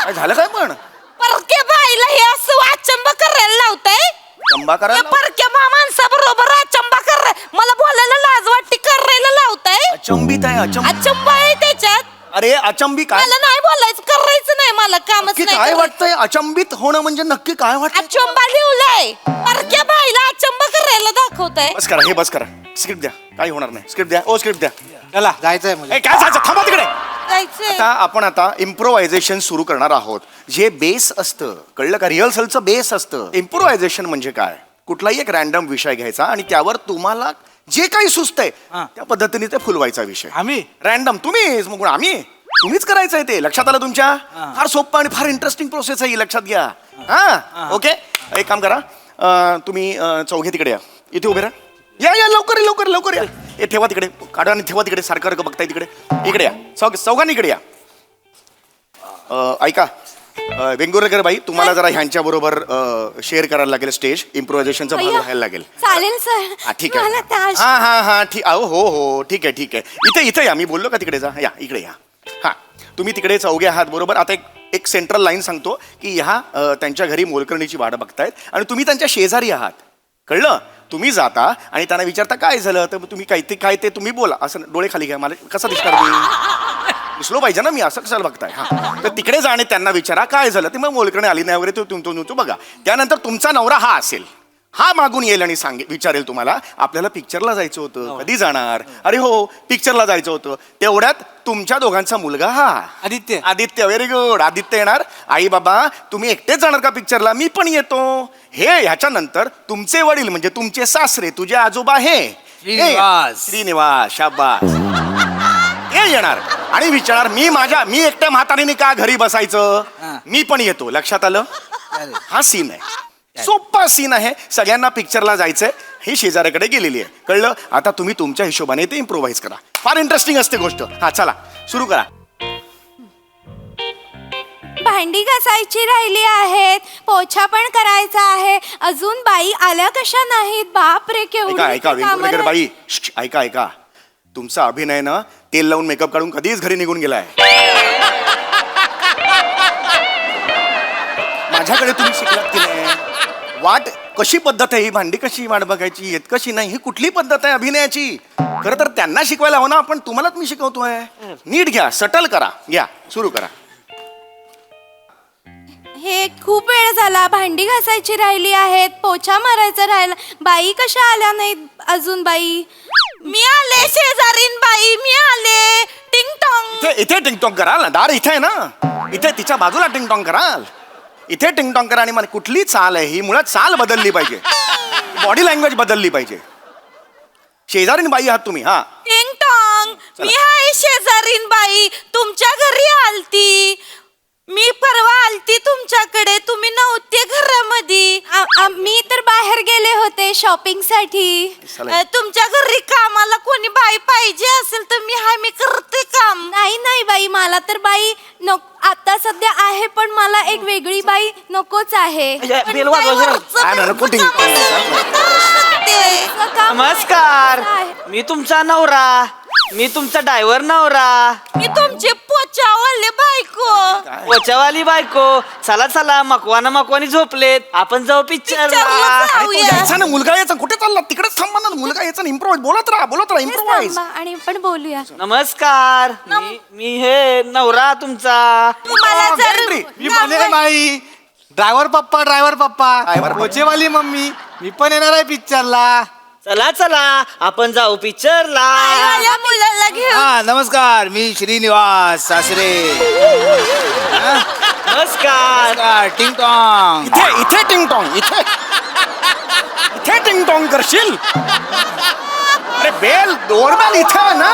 [SPEAKER 8] काय झालं काय पण?
[SPEAKER 9] परक्या बाईला हे असं अचंब करायला लावताय?
[SPEAKER 8] चंबा करायला?
[SPEAKER 9] परक्या माणसाबरोबर अचंबा कर, मला बोलायला लाज वाटते करायला लावताय?
[SPEAKER 8] अचंबित आहे,
[SPEAKER 9] अचंब आहे त्याच्यात.
[SPEAKER 8] अरे अचंबी काय?
[SPEAKER 9] मला नाही बोलायचं, करायचं नाही, मला कामच
[SPEAKER 8] नक्की
[SPEAKER 9] नाही
[SPEAKER 8] काय
[SPEAKER 9] करायचं.
[SPEAKER 8] वाटतंय? अचंबित होणं म्हणजे नक्की काय वाटतं?
[SPEAKER 9] अचंबा लिवलाय, परक्या बाईला अचंबा करायला दाखवताय.
[SPEAKER 8] बस करा, हे बस करा. स्क्रिप्ट द्या, काही होणार नाही. स्क्रिप्ट द्या, ओ स्क्रिप्ट द्या.
[SPEAKER 2] चला जायचंय म्हणजे.
[SPEAKER 8] ए, काय जायचं? थांबा तिकडे.
[SPEAKER 9] जायचंय.
[SPEAKER 8] आपण आता इम्प्रोव्हायझेशन सुरू करणार आहोत, जे बेस असतं. कळलं का? रिहर्सलचं बेस असतं. इम्प्रोव्हायझेशन म्हणजे काय? कुठलाही एक रॅन्डम विषय घ्यायचा आणि त्यावर तुम्हाला जे काही सुचतंय त्या पद्धतीने ते फुलवायचा विषय.
[SPEAKER 5] आम्ही
[SPEAKER 8] रॅन्डम तुम्हीच, मग तुम्हीच करायचंय ते. लक्षात आलं तुमच्या? फार सोपं आणि फार इंटरेस्टिंग प्रोसेस आहे, लक्षात घ्या. हा, ओके. एक काम करा, तुम्ही चौघे तिकडे या, इथे उभे राहा. या लवकर या. हे ठेवा तिकडे, काढा आणि ठेवा तिकडे. सारखं बघताय तिकडे. इकडे या, चौघांनी इकडे या. ऐका वेंगुर्लेकर बाई, तुम्हाला जरा ह्यांच्या बरोबर शेअर करायला लागेल स्टेज. इम्प्रोव्हायझेशनचा भाग
[SPEAKER 6] अय्या,
[SPEAKER 8] व्हायला लागेल.
[SPEAKER 6] चालेल सर.
[SPEAKER 8] हा, ठीक
[SPEAKER 6] मला
[SPEAKER 8] आहे.
[SPEAKER 6] ताश-
[SPEAKER 8] हा ठीक. हो ठीक आहे. इथे या, मी बोललो का तिकडे जा. या इकडे या. हा, तुम्ही तिकडे चौघे आहात बरोबर. आता एक सेंट्रल लाईन सांगतो की ह्या त्यांच्या घरी मोलकरणीची वाट बघतायत आणि तुम्ही त्यांच्या शेजारी आहात. कळलं? तुम्ही जाता आणि त्यांना विचारता काय झालं, तर तुम्ही काय ते तुम्ही बोला. असं डोळे खाली घ्या, मला कसं दिसणार मी? दिसलो पाहिजे ना मी, असं कशाला बघताय? हा, तर तिकडे जा आणि त्यांना विचारा काय झालं ते. मग मोलकरणी आली नाही वगैरे तो बघा. त्यानंतर तुमचा नवरा हा असेल, हा मागून येईल आणि विचारेल तुम्हाला आपल्याला पिक्चरला जायचं होतं, कधी जाणार? अरे हो, पिक्चरला जायचं होतं. तेवढ्यात तुमच्या दोघांचा मुलगा हा आदित्य. Very good. आदित्य येणार. आई बाबा तुम्ही एकटेच जाणार का पिक्चरला? मी पण येतो. हे ह्याच्यानंतर तुमचे वडील म्हणजे तुमचे सासरे, तुझे आजोबा हे श्रीनिवास, शाबास, हे येणार आणि विचारणार मी एकट्या म्हातारीने का घरी बसायचं, मी पण येतो. लक्षात आलं? हा सीन आहे, सोपा सीन आहे. सगळ्यांना पिक्चरला जायचंय, ही शेजाऱ्याकडे गेलेली आहे. कळलं? आता तुम्ही तुमच्या हिशोबाने ते इम्प्रोव्हाइज करा. फार इंटरेस्टिंग असते गोष्ट. हा, चला सुरू करा.
[SPEAKER 6] भांडी घासायची राहिली आहेत, पोछा पण करायचा आहे, अजून बाई आल्या कशा नाहीत? बाप रे,
[SPEAKER 8] ऐका वेंगुर्लेकर बाई, ऐका. तुमचा अभिनय ना तेल लावून मेकअप काढून कधीच घरी निघून गेलाय. माझ्याकडे तुम्ही शिकलात की नाही? वाट कशी पद्धत आहे ही? भांडी कशी वाट बघायची, येत कशी नाही, ही कुठली पद्धत आहे अभिनयाची? खरं तर त्यांना शिकवायला हवं ना आपण. तुम्हालाच मी शिकवतोय. नीट घ्या, सटल करा. घ्या, सुरू करा.
[SPEAKER 6] हे खूप वेळ झाला, भांडी घासायची राहिली आहेत, पोछा मारायचा राहिला, बाई कशा आल्या नाहीत अजून? बाई
[SPEAKER 9] मी आले शेजारीन बाई, मी आले. टिंग टॉंग.
[SPEAKER 8] इथे टिंगटॉंग कराल ना, दार इथे आहे ना, इथे तिच्या बाजूला टिंगटॉंग कराल. इथे टिंगटॉंग करा आणि मला कुठली चाल आहे ही मुळात चाल बदलली पाहिजे बॉडी लँग्वेज बदलली पाहिजे शेजारीन बाई आहात तुम्ही हा
[SPEAKER 9] टिंग टॉंग मी हाय शेजारीन बाई तुमच्या घरी आलती मी परवा आलती तुमच्याकडे तुम्ही नव्हते घरामध्ये
[SPEAKER 6] मी तर बाहेर गेले होते शॉपिंग साठी.
[SPEAKER 9] तुमच्या घरी कामाला कोणी बाई पाहिजे असेल तर मी हाय मी करते काम.
[SPEAKER 6] नाही नाही बाई, मला तर बाई आता सध्या आहे, पण मला एक वेगळी बाई नकोच आहे.
[SPEAKER 4] बेल वाजवा जरा. नमस्कार, मी तुमचा नवरा, मी तुमचा ड्रायव्हर नवरा,
[SPEAKER 9] मी तुमचे पोचावले बायको.
[SPEAKER 4] पोचावाली बायको. चला चला, मकवानी झोपलेत, आपण जाऊ पिक्चरला.
[SPEAKER 8] यायचा ना मुलगा यायचा कुठे चालला तिकडेच थांबा ना मुलगा यायचा इम्प्रोवाइज बोलत राहा इम्प्रोवाइज.
[SPEAKER 6] आणि पण बोलूया.
[SPEAKER 4] नमस्कार, मी हे नवरा तुमचा.
[SPEAKER 9] तुम्हाला जर
[SPEAKER 11] मी बने बाई ड्रायव्हर पप्पा पोचेवाली मम्मी मी पण येणार आहे पिक्चरला.
[SPEAKER 4] चला चला, आपण जाऊ पिक्चरला.
[SPEAKER 9] बाईवाल्या मुलाला घेऊन
[SPEAKER 10] हा नमस्कार, मी श्रीनिवास सासरे.
[SPEAKER 4] नमस्कार.
[SPEAKER 10] टिंग टॉंग.
[SPEAKER 8] इथे टिंगटॉंग इथे टिंगटॉंग करशील अरे बेल डोरबेल इथे आहे ना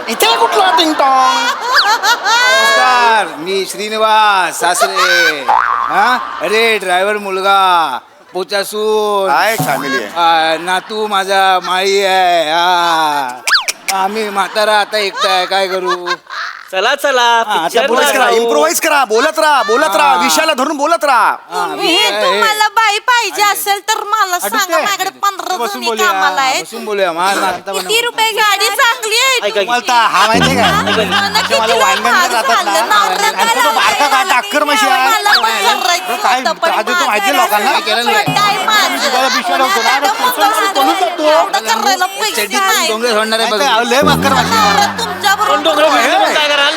[SPEAKER 8] इथे कुठला टिंगटॉंग.
[SPEAKER 10] नमस्कार, मी श्रीनिवास सासरे. हा अरे ड्रायव्हर मुलगा पोचासून
[SPEAKER 8] काय फॅमिली आहे
[SPEAKER 10] नातू माझा माई आहे. हा आम्ही म्हातारा आता एकटा आहे, काय करू.
[SPEAKER 4] चला चला,
[SPEAKER 8] इम्प्रोवाइज करा इम्प्रोवाइज करा बोलत राहा विषयाला धरून बोलत राहा.
[SPEAKER 9] तुम्हाला बाई पाहिजे असेल तर मला सांगा माझ्याकडे 15 जणी कामाला आहेत.
[SPEAKER 10] बसून बोलूया.
[SPEAKER 9] किती रुपये गाडी चांगली आहे
[SPEAKER 4] ऐका की.
[SPEAKER 11] मला हा माहितीये का मला वांगण राहतात ना बारका का टाक्कर मशी आहे काय आधी तू माहिती लोकांना
[SPEAKER 10] डोंगर सोडणार आहे बघ.
[SPEAKER 11] लय बाकर
[SPEAKER 4] कोण डोंगरावर बसले म्हणून काय कराल?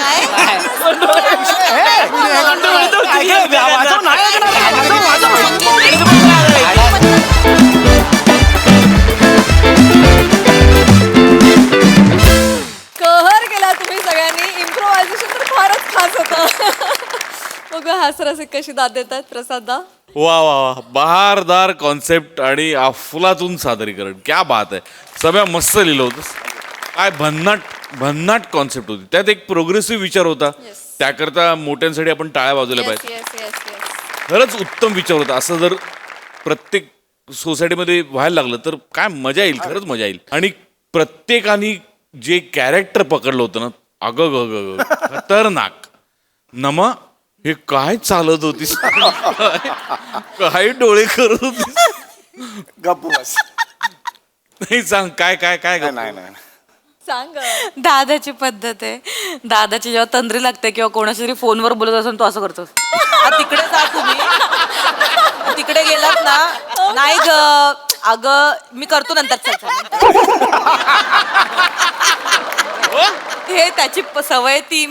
[SPEAKER 1] कहर केला तुम्ही सगळ्यांनी. इम्प्रोव्हायझेशन तर फारच खास होतं. बघा हास्यरसिक कशी दाद देतात प्रसाददा.
[SPEAKER 7] वा वा वा, बहारदार कॉन्सेप्ट आणि अफलातून सादरीकरण. क्या बात आहे. सगळ्या मस्त लिहिलं होतं. काय भन्नाट कॉन्सेप्ट होती. त्यात एक प्रोग्रेसिव्ह विचार होता. त्याकरता मोठ्यांसाठी आपण टाळ्या वाजवल्या पाहिजे. खरंच उत्तम विचार होता. असं जर प्रत्येक सोसायटीमध्ये व्हायला लागलं तर काय मजा येईल. खरंच मजा येईल. आणि प्रत्येकाने जे कॅरेक्टर पकडलं होतं ना, अगं खतरनाक. नमा हे काय चालत होतीस, काय डोळे करत होतीस.
[SPEAKER 8] गप्प बस
[SPEAKER 7] नाही सांग काय काय काय
[SPEAKER 8] नाही
[SPEAKER 1] सांग.
[SPEAKER 12] दादाची पद्धत आहे. दादाची जेव्हा तंद्री लागते किंवा कोणाशी तरी फोनवर बोलत असेल तो असं करतो. तिकडे जा तुम्ही, तिकडे गेलात ना. नाही ग अगं मी करतो नंतर. हे त्याची सवय ती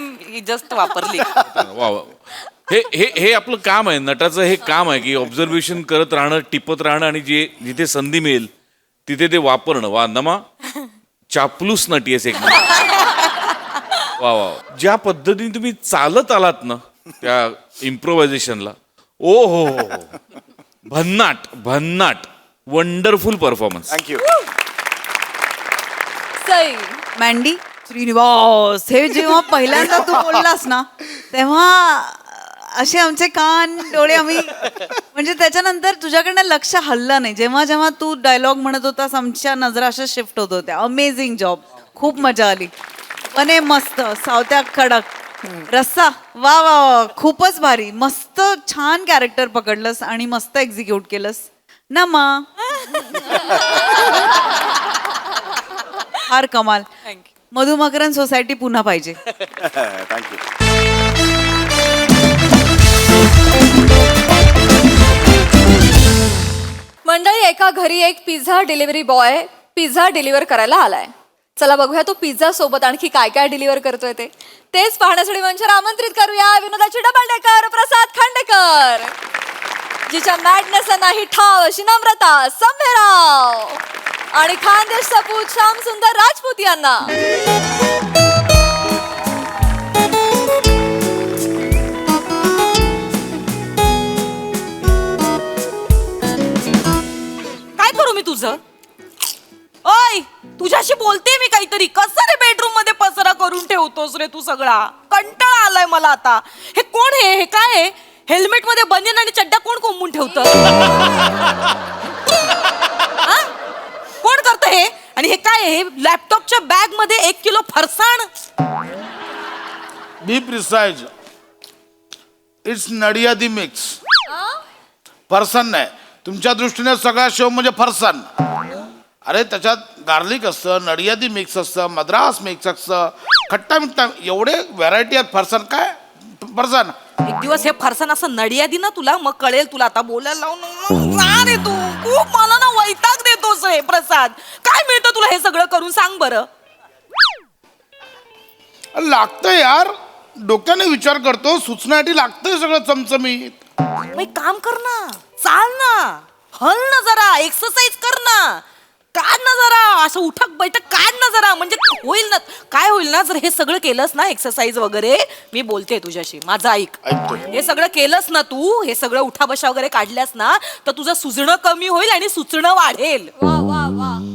[SPEAKER 12] जस्ट वापरली.
[SPEAKER 7] वा वा. हे आपलं काम आहे. नटाचं हे काम आहे की ऑब्झर्वेशन करत राहणं, टिपत राहणं आणि जिथे संधी मिळेल तिथे ते वापरणं. वा नमा, चापलूस नटी आहेस एक. वा वा. ज्या पद्धतीने तुम्ही चालत आलात ना त्या इम्प्रोव्हायझेशनला, ओ हो हो, भन्नाट वंडरफुल परफॉर्मन्स.
[SPEAKER 8] थँक्यू.
[SPEAKER 1] सई
[SPEAKER 12] मँडी श्रीनिवास हे जेव्हा पहिल्यांदा तू बोललास ना तेव्हा असे आमचे कान डोळे आम्ही म्हणजे त्याच्यानंतर तुझ्याकडनं लक्ष हल्लं नाही. जेव्हा जेव्हा तू डायलॉग म्हणत होतास आमच्या नजरा अशा शिफ्ट होत होत्या. अमेझिंग जॉब, खूप मजा आली. पण मस्त सावत्या कडक रस्सा. वा वा वा, खूपच भारी. मस्त छान कॅरेक्टर पकडलंस आणि मस्त एक्झिक्यूट केलंस ना. फार कमाल. मधुमकरन सोसायटी पुन्हा पाहिजे.
[SPEAKER 8] थँक्यू.
[SPEAKER 1] मंडळी, एका घरी एक pizza delivery boy pizza deliver करायला आलाय. चला बघूया तो पिझ्झा सोबत आणखी काय काय डिलिव्हर करतोय तेच पाहण्यासाठी मंचावर आमंत्रित करूया विनोदाची डबल डेकर प्रसाद खांडेकर, जिच्या मॅडनेसला नाही ठाव अशी नम्रता संभेराव आणि खानदेश सपूत श्याम सुंदर राजपूत यांना.
[SPEAKER 9] तुझ्याशी बोलते मी काहीतरी. कसं रे बेडरूम मध्ये पसरा करून ठेवतोस रे तू सगळा? कंटाळा आलाय मला आता. हे कोण आहे? हे काय आहे? हेल्मेट मध्ये बनियन आणि चड्डा कोण कोंबून ठेवतं? हा? कोण करतं हे? आणि हे काय आहे? लॅपटॉपच्या बॅग मध्ये 1 kilo farsan.
[SPEAKER 11] Be precise, it's Nadiadi mix. Farsan नाही, तुमच्या दृष्टीने सगळा शेव म्हणजे फरसाण. अरे त्याच्यात गार्लिक असतं, नडियादी मिक्स असतं, मद्रास मिक्स असतं, खट्टा मिठ्ठा, एवढे व्हरायटी आहेत. फरसाण काय फरसाण.
[SPEAKER 9] एक दिवस हे फरसाण असं नडियादी ना तुला, मग कळेल तुला. आता बोलायला लावून जा रे तू. खूप मला ना वैताग देतोस हे प्रसाद. काय मिळतं तुला हे सगळं करून? सांग बरं.
[SPEAKER 11] लागतंय यार, डोक्याने विचार करतो, सुचण्यासाठी लागतंय सगळं चमचमीत.
[SPEAKER 9] मग एक काम कर ना, चाल ना, हल ना जरा, एक्सरसाइज कर ना, काढ ना जरा, असं उठक बैठक काढ ना जरा, म्हणजे होईल ना. काय होईल ना, जर हे सगळं केलंस ना, एक्सरसाइज वगैरे, मी बोलते तुझ्याशी, माझं ऐक. हे सगळं केलंस ना तू, हे सगळं उठाबशा वगैरे काढल्यास ना, तर तुझं सुजणं कमी होईल आणि सुचणं वाढेल.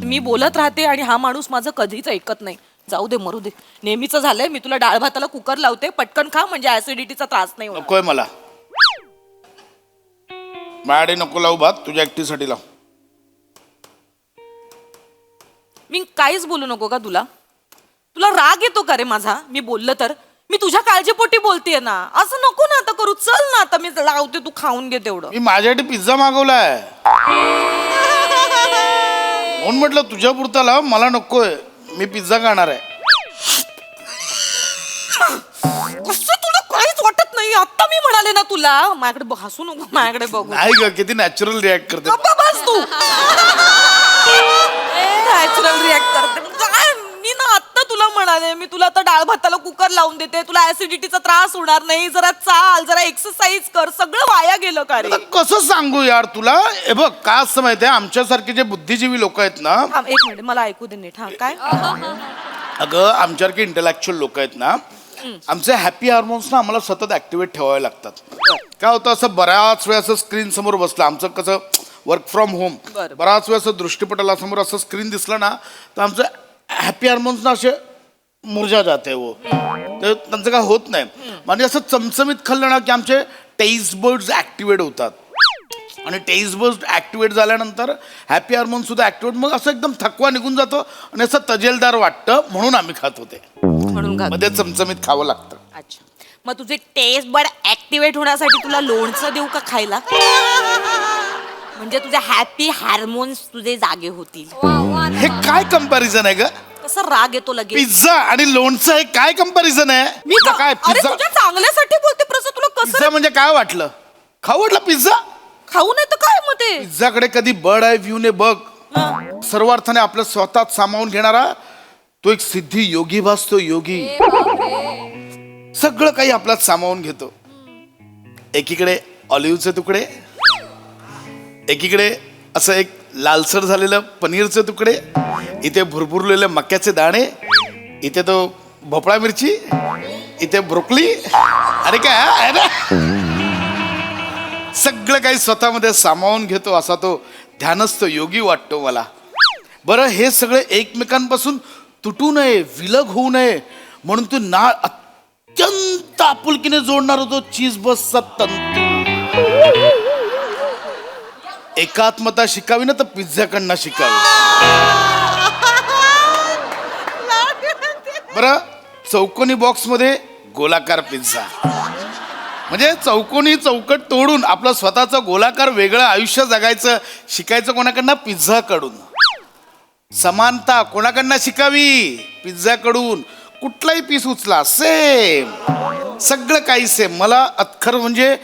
[SPEAKER 9] मी बोलत राहते आणि हा माणूस माझं कधीच ऐकत नाही. जाऊ दे, मरू दे, नेहमीच झालंय. मी तुला डाळ भाताला कुकर लावते, पटकन खा, म्हणजे ऍसिडिटीचा त्रास नाही होणार.
[SPEAKER 11] नकोय मला, माझ्याकडे नको लावू भात, तुझ्या एकटीसाठी लाव.
[SPEAKER 9] मी काहीच बोलू नको का तुला? तुला राग येतो का रे माझा मी बोललं तर? मी तुझ्या काळजीपोटी बोलतेय ना, असं नको ना आता करू. चल ना आता, मी लावते, तू खाऊन घे तेवढं.
[SPEAKER 11] मी माझ्यासाठी पिझ्झा मागवलाय म्हणून म्हटलं तुझ्या पुरता लाव, मला नकोय, मी पिझ्झा खाणार आहे.
[SPEAKER 9] कसं तुला काहीच वाटत नाही? आता मी म्हणाले ना तुला, माझ्याकडे हसू नको, माझ्याकडे बघू.
[SPEAKER 11] नाही ग, किती नॅचरल रिॲक्ट करते.
[SPEAKER 9] गप्पा बस तू. नॅचरल रिॲक्ट करते काय? मी ना आता तुला म्हणाले, मी तुला आता डाळ भाताला कुकर लावून देते, तुला ऍसिडिटीचा त्रास होणार नाही. जरा चाल, जरा एक्सरसाइज कर. सगळं वाया गेलं का रे?
[SPEAKER 11] आता कसं सांगू यार तुला? हे बघ, काय असं माहितीये, आमच्यासारखे जे बुद्धिजीवी लोक आहेत ना,
[SPEAKER 9] थांब, एक मिनिट, मला ऐकू दे नीट. हा, काय?
[SPEAKER 11] अगं आमच्यासारखे इंटेलेक्च्युअल लोक आहेत ना, आमचे हॅपी हार्मोन्स ना आम्हाला सतत ऍक्टिव्हेट ठेवावे लागतात. काय होतं, असं बऱ्याच वेळ असं स्क्रीन समोर बसलं, आमचं कसं वर्क फ्रॉम होम, बराच वेळ असं दृष्टीपटाला समोर असं स्क्रीन दिसलं ना, तर आमचं हॅपी हार्मोन्स ना असे मुरझा जाते वो, तर त्यांचं काय होत नाही. म्हणजे असं चमचमीत खाल्लं ना की आमचे टेस्ट बर्ड्स ऍक्टिव्हेट होतात, आणि टेस्ट बर्ड्स ऍक्टिव्हेट झाल्यानंतर हॅपी हार्मोन सुद्धा ऍक्टिव्हेट, मग असं एकदम थकवा निघून जातो आणि असं तजेलदार वाटतं, म्हणून आम्ही खात होते.
[SPEAKER 9] म्हणून खा.
[SPEAKER 11] मध्ये चमचमीत खावं लागतं.
[SPEAKER 9] अच्छा, मग तुझे टेस्ट बड ऍक्टिव्हेट होण्यासाठी तुला लोणचं देऊ का खायला? म्हणजे तुझे हॅपी हार्मोन्स तुझे जागे होतील.
[SPEAKER 11] हे काय कंपॅरिझन आहे ग?
[SPEAKER 9] कसं राग येतो लगेच.
[SPEAKER 11] पिझ्झा आणि लोणचं हे काय कंपॅरिझन आहे?
[SPEAKER 9] मी
[SPEAKER 11] तुला काय
[SPEAKER 9] अरे
[SPEAKER 11] पिझ्झा,
[SPEAKER 9] तुझ्या चांगल्यासाठी बोलते प्रसाद. तुला
[SPEAKER 11] पिझ्झा
[SPEAKER 9] कसं
[SPEAKER 11] म्हणजे काय वाटलं? खाऊ वाटलं पिझ्झा?
[SPEAKER 9] खाऊ नाही तर काय मग ते?
[SPEAKER 11] पिझ्झाकडे कधी बर्ड आय व्ह्यू ने बघ. सर्व अर्थाने आपलं स्वतःत सामावून घेणारा तो एक सिद्धी योगी भासतो. योगी सगळं काही आपल्यात सामावून घेतो. एकीकडे ऑलिव्हचे तुकडे, एकीकडे असं एक लालसर झालेलं पनीरचे तुकडे, इथे भुरभुरलेले मक्याचे दाणे, इथे तो भोपळा मिरची, इथे ब्रोकली. अरे काय आहे ना, सगळं काही स्वतःमध्ये सामावून घेतो असा तो ध्यानस्थ योगी वाटतो मला. बरं, हे सगळे एकमेकांपासून तुटू नये, विलग होऊ नये म्हणून तू नाळ अत्यंत आपुलकीने जोडणार होतो चीज बसचा तंतू. एकात्मता शिकावी ना तर पिझ्झाकडनं शिकावी. बरं, चौकोनी बॉक्स मध्ये गोलाकार पिझ्झा, म्हणजे चौकोनी चौकट तोडून आपलं स्वतःचं गोलाकार वेगळं आयुष्य जगायचं शिकायचं कोणाकडनं? पिझ्झाकडून. समानता कोणाकडनं शिकावी? पिझ्झाकडून. कुठलाही पीस उचला सेम, सगळं काही सेम. मला अत्खर म्हणजे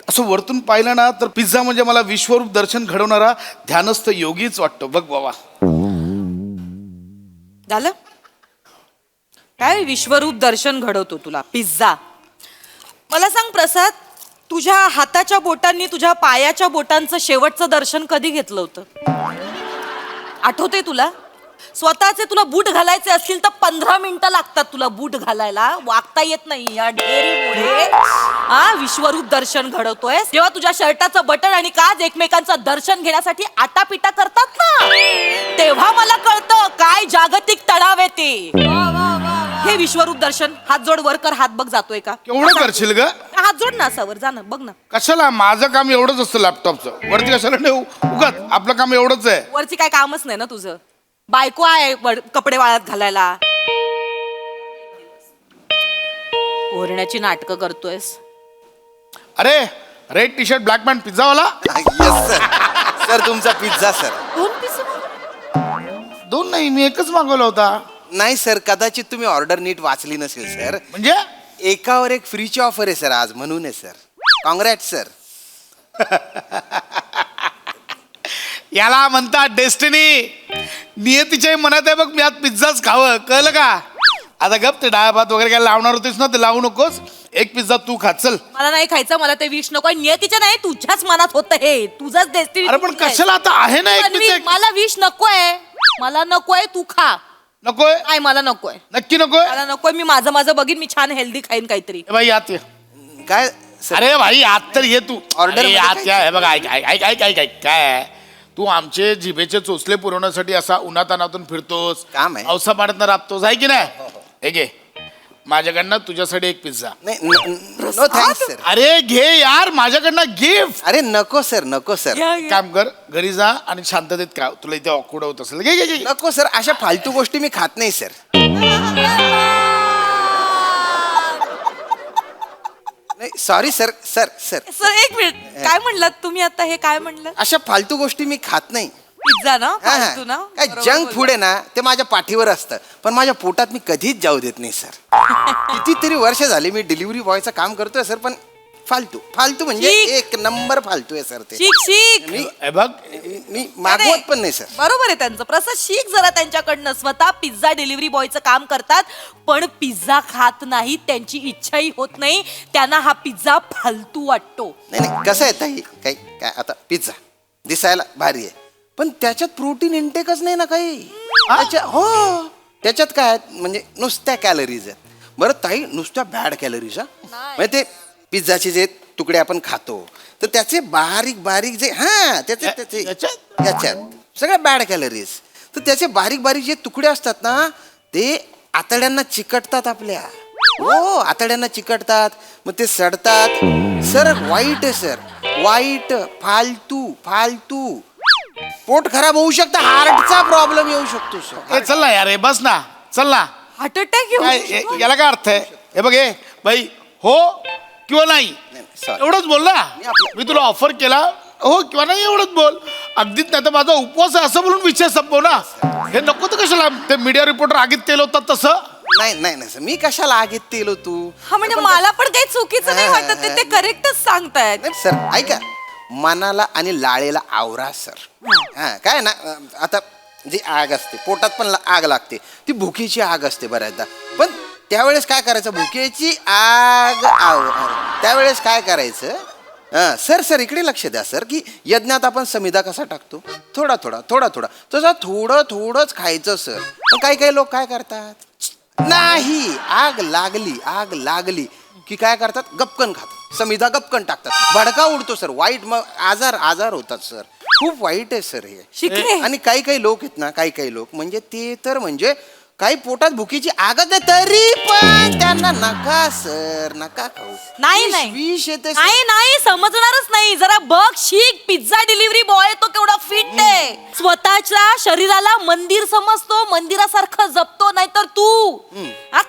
[SPEAKER 11] असं वरतून पाहिलं ना तर पिझ्झा म्हणजे मला विश्वरूप दर्शन घडवणारा ध्यानस्थ योगीच वाटतो बघ बाबा.
[SPEAKER 9] झालं काय? विश्वरूप दर्शन घडवतो तुला पिझ्झा. मला सांग प्रसाद, तुझ्या हाताच्या बोटांनी तुझ्या पायाच्या बोटांचं शेवटचं दर्शन कधी घेतलं होतं? आठवतंय तुला? स्वतःचे तुला बूट घालायचे असतील तर 15 मिनिटं लागतात तुला बूट घालायला. वागता येत नाही या ढेरीमुळे. हा, विश्वरूप दर्शन घडवतोय. जेव्हा तुझ्या शर्टाचं बटन आणि काज एकमेकांचं दर्शन घेण्यासाठी आटापिटा करतात ना, तेव्हा मला कळतं काय जागतिक तणाव आहे ते. हे विश्वरूप दर्शन. हात जोड वर कर. हात बघ जातोय का.
[SPEAKER 11] केवढं करशील ग?
[SPEAKER 9] हात जोड ना असावर. जा ना, बघ ना.
[SPEAKER 11] कशाला? माझं काम एवढंच असतं लॅपटॉपचं. वरती कशाला नेऊ उगाच? आपलं काम एवढंच आहे.
[SPEAKER 9] वरची काय कामच नाही ना तुझं. बायको आहे कपडे वाळत घालायला. ओरण्याची नाटकं करतोयस.
[SPEAKER 11] अरे red T shirt black pant पिझ्झावाला.
[SPEAKER 2] Yes sir. सर तुमचा पिझ्झा सर.
[SPEAKER 9] 2 पीस.
[SPEAKER 11] 2 नाही, मी एकच मागवला होता.
[SPEAKER 2] नाही सर, कदाचित तुम्ही ऑर्डर नीट वाचली नसेल सर.
[SPEAKER 11] म्हणजे
[SPEAKER 2] एकावर एक फ्रीची ऑफर आहे सर आज, म्हणून आहे सर. Congrat sir.
[SPEAKER 11] याला म्हणतात डेस्टिनी. नियतीच्याही मनात आहे बघ, मी आज पिझ्झाच खावं. कळलं का? आता गप ते डाळ भात वगैरे काय लावणार होतीस ना, ते लावू नकोस. एक पिझ्झा तू खा. चल.
[SPEAKER 9] मला नाही खायचं. मला ते विष नको. नियतीच्या नाही, तुझ्याच मनात होतं हे. तुझाच डेस्टिनी.
[SPEAKER 11] अरे पण कशाला? आता आहे ना एक पिझ्झा.
[SPEAKER 9] मला विष नकोय. मला नकोय. तू खा.
[SPEAKER 11] नकोय?
[SPEAKER 9] नाही मला नकोय.
[SPEAKER 11] नक्की नकोय?
[SPEAKER 9] मला नकोय. मी माझं बघीन. मी छान हेल्दी खाईन काहीतरी.
[SPEAKER 11] ए भाई आत ये.
[SPEAKER 2] काय सर?
[SPEAKER 11] अरे भाई आत तर ये तू.
[SPEAKER 2] Order
[SPEAKER 11] अरे
[SPEAKER 2] मध्ये
[SPEAKER 11] आत
[SPEAKER 2] काय?
[SPEAKER 11] या. हे बघ ऐक ऐक ऐक ऐक ऐक ऐक. काय आहे? तू आमचे जिभेचे चोचले पुरवण्यासाठी असा उन्हातानातून फिरतोस,
[SPEAKER 2] काम आहे.
[SPEAKER 11] औसा पाण्यात राबतोस, आहे की नाही? हे घे माझ्याकडनं तुझ्यासाठी एक पिझ्झा.
[SPEAKER 2] नाही नो थँक्स सर.
[SPEAKER 11] अरे घे यार, माझ्याकडनं गिफ्ट.
[SPEAKER 2] अरे नको सर, नको सर.
[SPEAKER 11] काम कर, घरी जा आणि शांततेत का तुला इथे ऑकवर्ड होत असेल. घे घे घे.
[SPEAKER 2] नको सर, अशा फालतू गोष्टी मी खात नाही सर. नाही sorry sir. Sir sir
[SPEAKER 9] sir एक मिनिट. काय म्हणलात तुम्ही आता? हे काय म्हणलं?
[SPEAKER 2] अशा फालतू गोष्टी मी खात नाही.
[SPEAKER 9] पिझ्झा ना?
[SPEAKER 2] हा,
[SPEAKER 9] फालतू ना?
[SPEAKER 2] हा. काय
[SPEAKER 9] बरोबर
[SPEAKER 2] जंक
[SPEAKER 9] बोलला.
[SPEAKER 2] फूड आहे ना, ते माझ्या पाठीवर असतं, पण माझ्या पोटात मी कधीच जाऊ देत नाही सर. कितीतरी वर्ष झाली मी डिलिव्हरी बॉयचं काम करतोय सर, पण फालतू फालतू म्हणजे
[SPEAKER 9] शीख.
[SPEAKER 2] एक नंबर फालतू आहे सर ते.
[SPEAKER 9] शिक शिक.
[SPEAKER 11] हे बघ
[SPEAKER 2] मी मागवत पण नाही सर.
[SPEAKER 9] बरोबर आहे त्यांचं. प्रसाद शिक जरा त्यांच्याकडनं. स्वतः पिझ्झा डिलिव्हरी बॉयचं काम करतात पण पिझ्झा खात नाही. त्यांची इच्छाही होत नाही. त्यांना हा पिझ्झा फालतू वाटतो.
[SPEAKER 2] नाही नाही, कसं आहे ताई, काही काय आता पिझ्झा दिसायला भारी आहे, पण त्याच्यात प्रोटीन इंटेकच नाही ना काही. हो त्याच्यात काय आहे, म्हणजे नुसत्या कॅलरीज आहेत. बरं ताई, नुसत्या बॅड कॅलरीज. म्हणजे ते पिझ्झाचे जे तुकडे आपण खातो तर त्याचे बारीक बारीक जे त्याच्यात सगळ्या बॅड कॅलरीज. तर त्याचे बारीक बारीक जे तुकडे असतात ना, ते आतड्यांना चिकटतात आपल्या. हो आतड्यांना चिकटतात, मग ते सडतात सर. वाईट आहे सर, वाईट. फालतू फालतू. पोट खराब होऊ शकतं, हार्टचा प्रॉब्लेम येऊ शकतो सर.
[SPEAKER 11] चल ना यार, हे बस ना, चल ना.
[SPEAKER 9] हार्ट अटॅक येऊ.
[SPEAKER 11] याला काय अर्थ आहे? हे बघ हे बाई, हो किंवा नाही
[SPEAKER 2] sorry.
[SPEAKER 11] एवढंच बोल ना. मी तुला ऑफर केला, हो किंवा नाही एवढंच बोल. अगदीच नाही तर माझा उपवास आहे असं बोलून विषय संपव ना. हे नको तर कशाला ते मीडिया रिपोर्टर आगीत तेल होतात तसं.
[SPEAKER 2] नाही नाही नाही सर, मी कशाला आगीत तेलो तू.
[SPEAKER 9] हा म्हणजे मला पण काही चुकीचं नाही वाटत. ते करेक्टच सांगतायत.
[SPEAKER 2] नाही सर ऐका, मनाला आणि लाळेला आवरा सर. हा काय ना, आता जी आग असते पोटात पण आग लागते, ती भुकीची आग असते बऱ्याचदा. पण त्यावेळेस काय करायचं, भुकेची आग त्यावेळेस काय करायचं सर. सर इकडे लक्ष द्या सर, की यज्ञात आपण समिधा कसा टाकतो, थोडा थोडा थोडा थोडा, तसं थोडं थोडंच खायचं सर. पण काही काही लोक काय करतात, नाही आग लागली की काय करतात, गपकन खातात, समिधा गपकन टाकतात, भडका उडतो सर. वाईट, मग आजार होतात सर. खूप वाईट आहे सर हे.
[SPEAKER 9] शिकले.
[SPEAKER 2] आणि काही काही लोक आहेत ना, काही लोक म्हणजे ते तर म्हणजे काही पोटात भुकीची आगत आहे तरी पण त्यांना नका सर, नका खाऊ.
[SPEAKER 9] नाही नाही
[SPEAKER 2] विष येते सर.
[SPEAKER 9] नाही नाही, समजणारच नाही. जरा बघ शिक. पिझ्झा डिलिव्हरी बॉय तो केवढा फिट आहे. स्वतःच्या शरीराला मंदिर समजतो, मंदिरासारखं जपतो. नाहीतर तू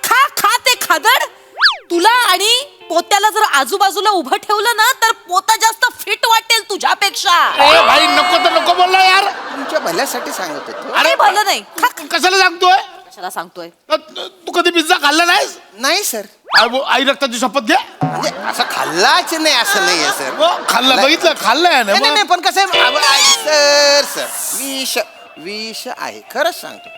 [SPEAKER 9] खा खा ते खादड. तुला आणि पोत्याला जर आजूबाजूला उभं ठेवलं ना, तर पोता जास्त फिट वाटेल तुझ्यापेक्षा.
[SPEAKER 11] ए भाई नको तर नको बोलला यार.
[SPEAKER 2] तुमच्या भल्यासाठी सांगत होतो.
[SPEAKER 9] अरे भलं नाही.
[SPEAKER 11] कशाला सांगतोय?
[SPEAKER 9] कशाला सांगतोय?
[SPEAKER 11] तू कधी पिझ्झा खाल्ला नाहीस?
[SPEAKER 2] नाही सर,
[SPEAKER 11] आई रक्ताची शपथ घ्या.
[SPEAKER 2] म्हणजे असं खाल्लाच नाही असं नाही आहे सर.
[SPEAKER 11] खाल्लं, बघितलं, खाल्लंय ना.
[SPEAKER 2] नाही पण कसं आहे सर, सर विष आहे, खरंच सांगतो.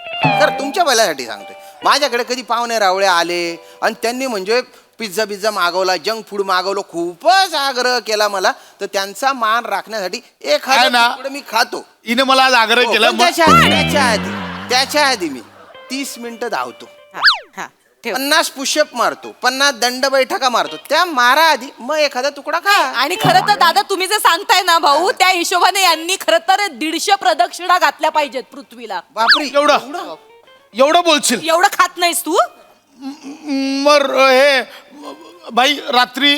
[SPEAKER 2] खरं तुमच्या भल्यासाठी सांगतोय. माझ्याकडे कधी पाहुणे रावळे आले आणि त्यांनी म्हणजे पिझ्झा मागवला, जंक फूड मागवलं, खूपच आग्रह केला मला, तर त्यांचा मान राखण्यासाठी एखादा तुकडं मी खातो.
[SPEAKER 11] हिने मला आज आग्रह केला.
[SPEAKER 2] पण त्याच्या आधी त्याच्या आधी मी 30 मिनिटं धावतो,
[SPEAKER 9] हा, हा, ठेव.
[SPEAKER 2] 50 पुशअप मारतो, 50 दंड बैठका मारतो. त्या मारा आधी मग एखादा तुकडा खा.
[SPEAKER 9] आणि खरं तर दादा तुम्ही जे सांगताय ना भाऊ त्या हिशोबाने यांनी खरं तर 150 प्रदक्षिणा घातल्या पाहिजेत पृथ्वीला.
[SPEAKER 2] बापरे,
[SPEAKER 11] एवढं बोलशील?
[SPEAKER 9] एवढं खात नाहीस तू?
[SPEAKER 11] मर हे भाई रात्री